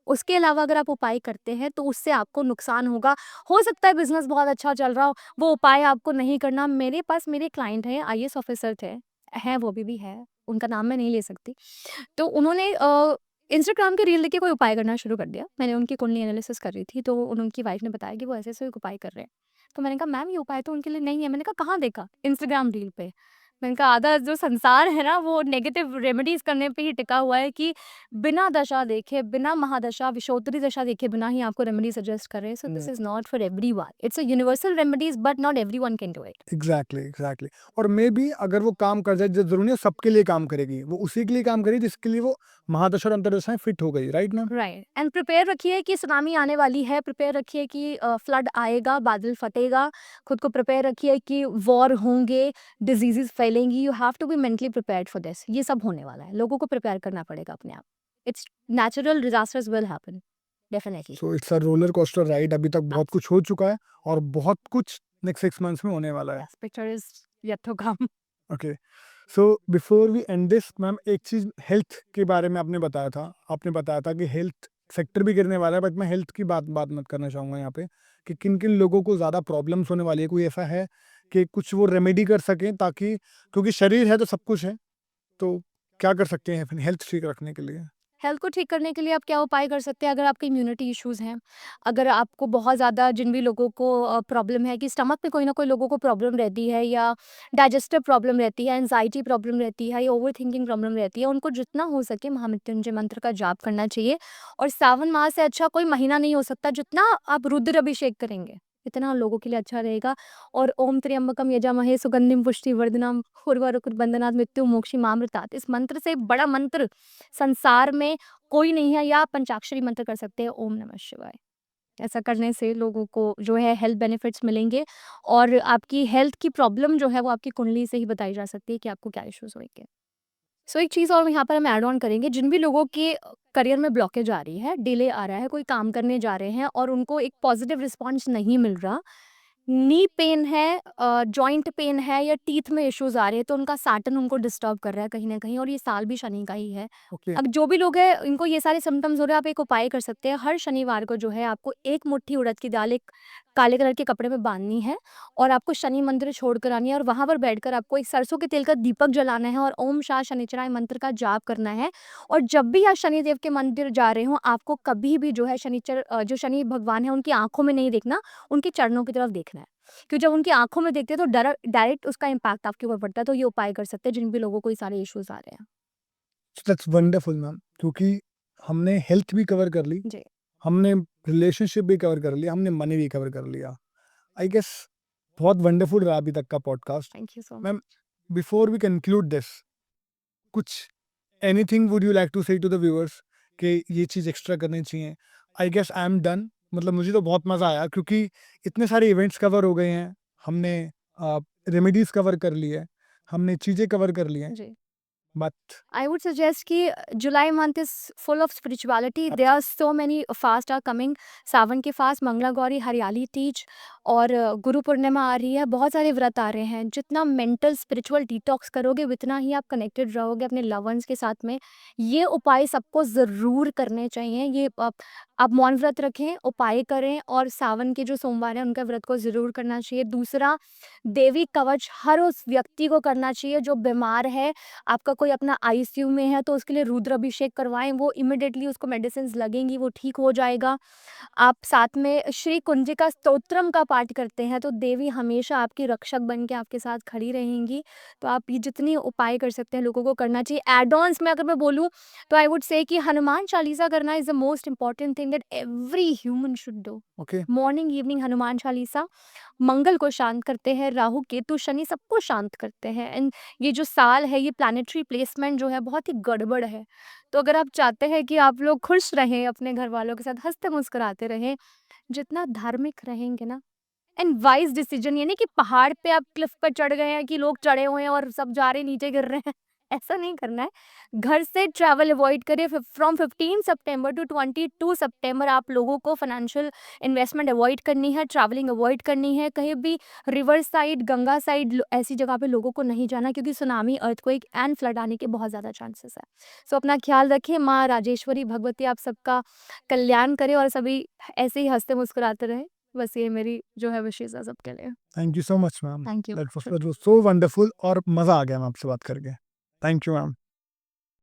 उसके अलावा अगर आप उपाय करते हैं तो उससे आपको नुकसान होगा। हो सकता है बिजनेस बहुत अच्छा चल रहा हो, वो उपाय आपको नहीं करना। मेरे पास मेरे क्लाइंट हैं, IAS ऑफिसर थे, हैं वो भी है, उनका नाम मैं नहीं ले सकती। तो उन्होंने इंस्टाग्राम के रील देख के कोई उपाय करना शुरू कर दिया। मैंने उनकी कुंडली एनालिसिस कर रही थी, तो उनकी वाइफ ने बताया कि वो ऐसे-ऐसे एक उपाय कर रहे हैं। तो मैंने कहा मैम ये उपाय तो उनके लिए नहीं है। मैंने कहा कहाँ देखा? इंस्टाग्राम रील पे। मैंने कहा आधा जो संसार है ना वो नेगेटिव रेमेडीज़ करने पे ही टिका हुआ है कि बिना दशा देखे, बिना महादशा, विषोत्तरी दशा देखे बिना ही आपको रेमेडी सजेस्ट कर रहे हैं। So this is not for everyone. It's a universal remedies but not everyone can do it. Exactly, exactly. और मे बी अगर वो काम कर जाए, जरूरी नहीं है सबके लिए काम करेगी, वो उसी के लिए काम करेगी जिसके लिए वो महादशा और अंतर्दशाएं फिट हो गई, right ma'am? Right. And prepare रखिए कि सुनामी आने वाली है, प्रिपेयर रखिए कि फ्लड आएगा, बादल फटेगा। खुद को प्रिपेयर रखिए कि वॉर होंगे, डिजीजेस फैलेंगी। You have to be mentally prepared for this. ये सब होने वाला है, लोगों को प्रिपेयर करना पड़ेगा अपने आप। It's natural, disasters will happen definitely. So it's a roller coaster ride. अभी तक बहुत कुछ हो चुका है और बहुत कुछ नेक्स्ट 6 मंथ्स में होने वाला है। Picture is yet to come. Okay. So before we end this ma'am, एक चीज हेल्थ के बारे में आपने बताया था कि हेल्थ सेक्टर भी गिरने वाला है, बट मैं हेल्थ की बात बात मत करना चाहूँगा यहाँ पे कि किन किन लोगों को ज़्यादा प्रॉब्लम्स होने वाली है। कोई ऐसा है कि कुछ वो रेमेडी कर सकें, ताकि, क्योंकि शरीर है तो सब कुछ है, तो क्या कर सकते हैं हेल्थ ठीक रखने के लिए? हेल्थ को ठीक करने के लिए आप क्या उपाय कर सकते हैं? अगर आपके इम्यूनिटी इश्यूज़ हैं, अगर आपको बहुत ज़्यादा, जिन भी लोगों को प्रॉब्लम है कि स्टमक में कोई ना कोई लोगों को प्रॉब्लम रहती है, या डाइजेस्टिव प्रॉब्लम रहती है, एंजाइटी प्रॉब्लम रहती है, या ओवरथिंकिंग प्रॉब्लम रहती है, उनको जितना हो सके महामृत्युंजय मंत्र का जाप करना चाहिए। और सावन माह से अच्छा कोई महीना नहीं हो सकता जितना आप रुद्र अभिषेक करेंगे, इतना लोगों के लिए अच्छा रहेगा। और ओम त्र्यंबकम यजामहे सुगंधिम पुष्टिवर्धनम उर्वारुकमबंधनात् मृत्युर्मोक्षीमामृतात्, इस मंत्र से बड़ा मंत्र संसार में कोई नहीं है। या आप पंचाक्षरी मंत्र कर सकते हैं, ओम नमः शिवाय। ऐसा करने से लोगों को जो है हेल्थ बेनिफिट्स मिलेंगे, और आपकी हेल्थ की प्रॉब्लम जो है वो आपकी कुंडली से ही बताई जा सकती है कि आपको क्या इश्यूज होंगे। सो एक चीज़ और यहाँ पर हम ऐड ऑन करेंगे, जिन भी लोगों के करियर में ब्लॉकेज आ रही है, डिले आ रहा है, कोई काम करने जा रहे हैं और उनको एक पॉजिटिव रिस्पॉन्स नहीं मिल रहा, नी पेन है, जॉइंट पेन है, या टीथ में इश्यूज आ रहे हैं, तो उनका सैटर्न उनको डिस्टर्ब कर रहा है कहीं ना कहीं, और ये साल भी शनि का ही है। ओके। अब जो भी लोग हैं इनको ये सारे सिम्टम्स हो रहे हैं, आप एक उपाय कर सकते हैं। हर शनिवार को जो है आपको एक मुट्ठी उड़द की दाल एक काले कलर के कपड़े में बांधनी है, और आपको शनि मंदिर छोड़कर आनी है, और वहां पर बैठकर आपको एक सरसों के तेल का दीपक जलाना है, और ओम शाह शनिचराय मंत्र का जाप करना है। और जब भी आप शनिदेव के मंदिर जा रहे हो, आपको कभी भी जो है शनिचर जो शनि भगवान है उनकी आंखों में नहीं देखना, उनके चरणों की तरफ देखना है। क्योंकि जब उनकी आँखों में देखते हैं तो डायरेक्ट उसका इम्पैक्ट आपके ऊपर पड़ता है, तो ये उपाय कर सकते हैं जिन भी लोगों को ये सारे इश्यूज़ आ रहे हैं। दैट्स वंडरफुल मैम, क्योंकि हमने हेल्थ भी कवर कर ली, जी, हमने रिलेशनशिप भी कवर कर लिया, हमने मनी भी कवर कर लिया। आई गेस बहुत वंडरफुल रहा अभी तक का podcast. Thank you so much. Ma'am, before we conclude this, कुछ anything would you like to say to the viewers कि ये चीज़ एक्स्ट्रा करनी चाहिए? I guess I am done. मतलब मुझे तो बहुत मज़ा आया, क्योंकि इतने सारे इवेंट्स कवर हो गए हैं, हमने रेमेडीज़ कवर कर ली है, हमने चीज़ें कवर कर ली हैं, जी। बट I would suggest कि July month is full of spirituality. There are so many fast are coming. सावन के फास्ट, मंगला गौरी, हरियाली तीज और गुरु पूर्णिमा आ रही है। बहुत सारे व्रत आ रहे हैं। जितना मेंटल स्पिरिचुअल डिटॉक्स करोगे उतना ही आप कनेक्टेड रहोगे अपने लव वंस के साथ में। ये उपाय सबको ज़रूर करने चाहिए। ये आप मौन व्रत रखें, उपाय करें और सावन के जो सोमवार हैं उनका व्रत को ज़रूर करना चाहिए। दूसरा, देवी कवच हर उस व्यक्ति को करना चाहिए जो बीमार है। आपका कोई अपना आईसीयू में है तो उसके लिए रुद्र अभिषेक करवाएं, वो इमिडिएटली उसको मेडिसिन लगेंगी, वो ठीक हो जाएगा। आप साथ में श्री कुंजिका स्तोत्रम का पाठ करते हैं तो देवी हमेशा आपकी रक्षक बन के आपके साथ खड़ी रहेंगी। तो आप ये जितनी उपाय कर सकते हैं लोगों को करना चाहिए। एड-ऑन्स में अगर मैं बोलूँ तो आई वुड से कि हनुमान चालीसा करना is the most important thing that every human should do. Okay, morning evening Hanuman Chalisa Mangal को शांत करते हैं, राहु केतु शनि सबको शांत करते हैं। एंड ये जो साल है ये प्लैनेटरी प्लेसमेंट जो है बहुत ही गड़बड़ है। तो अगर आप चाहते हैं कि आप लोग खुश रहें, अपने घर वालों के साथ हंसते मुस्कुराते रहें, जितना धार्मिक रहेंगे ना, एंड वाइज डिसीजन, ये नहीं कि पहाड़ पे आप क्लिफ पर चढ़ गए हैं कि लोग चढ़े हुए हैं और सब जा रहे नीचे गिर रहे हैं। ऐसा नहीं करना है। घर से ट्रैवल अवॉइड करिए। फ्रॉम 15 सितंबर टू 22 सितंबर आप लोगों को फाइनेंशियल इन्वेस्टमेंट अवॉइड करनी है, ट्रैवलिंग अवॉइड करनी है। कहीं भी रिवर साइड, गंगा साइड ऐसी जगह पे लोगों को नहीं जाना, क्योंकि सुनामी, अर्थक्वेक एंड फ्लड आने के बहुत ज़्यादा चांसेस है। सो अपना ख्याल रखिए। माँ राजेश्वरी भगवती आप सबका कल्याण करे और सभी ऐसे ही हंसते मुस्कुराते रहे। बस ये मेरी जो है विशेष है सबके लिए। Thank you so much ma'am, thank you. That was so wonderful और मज़ा आ गया मैम आपसे बात करके। Thank you ma'am.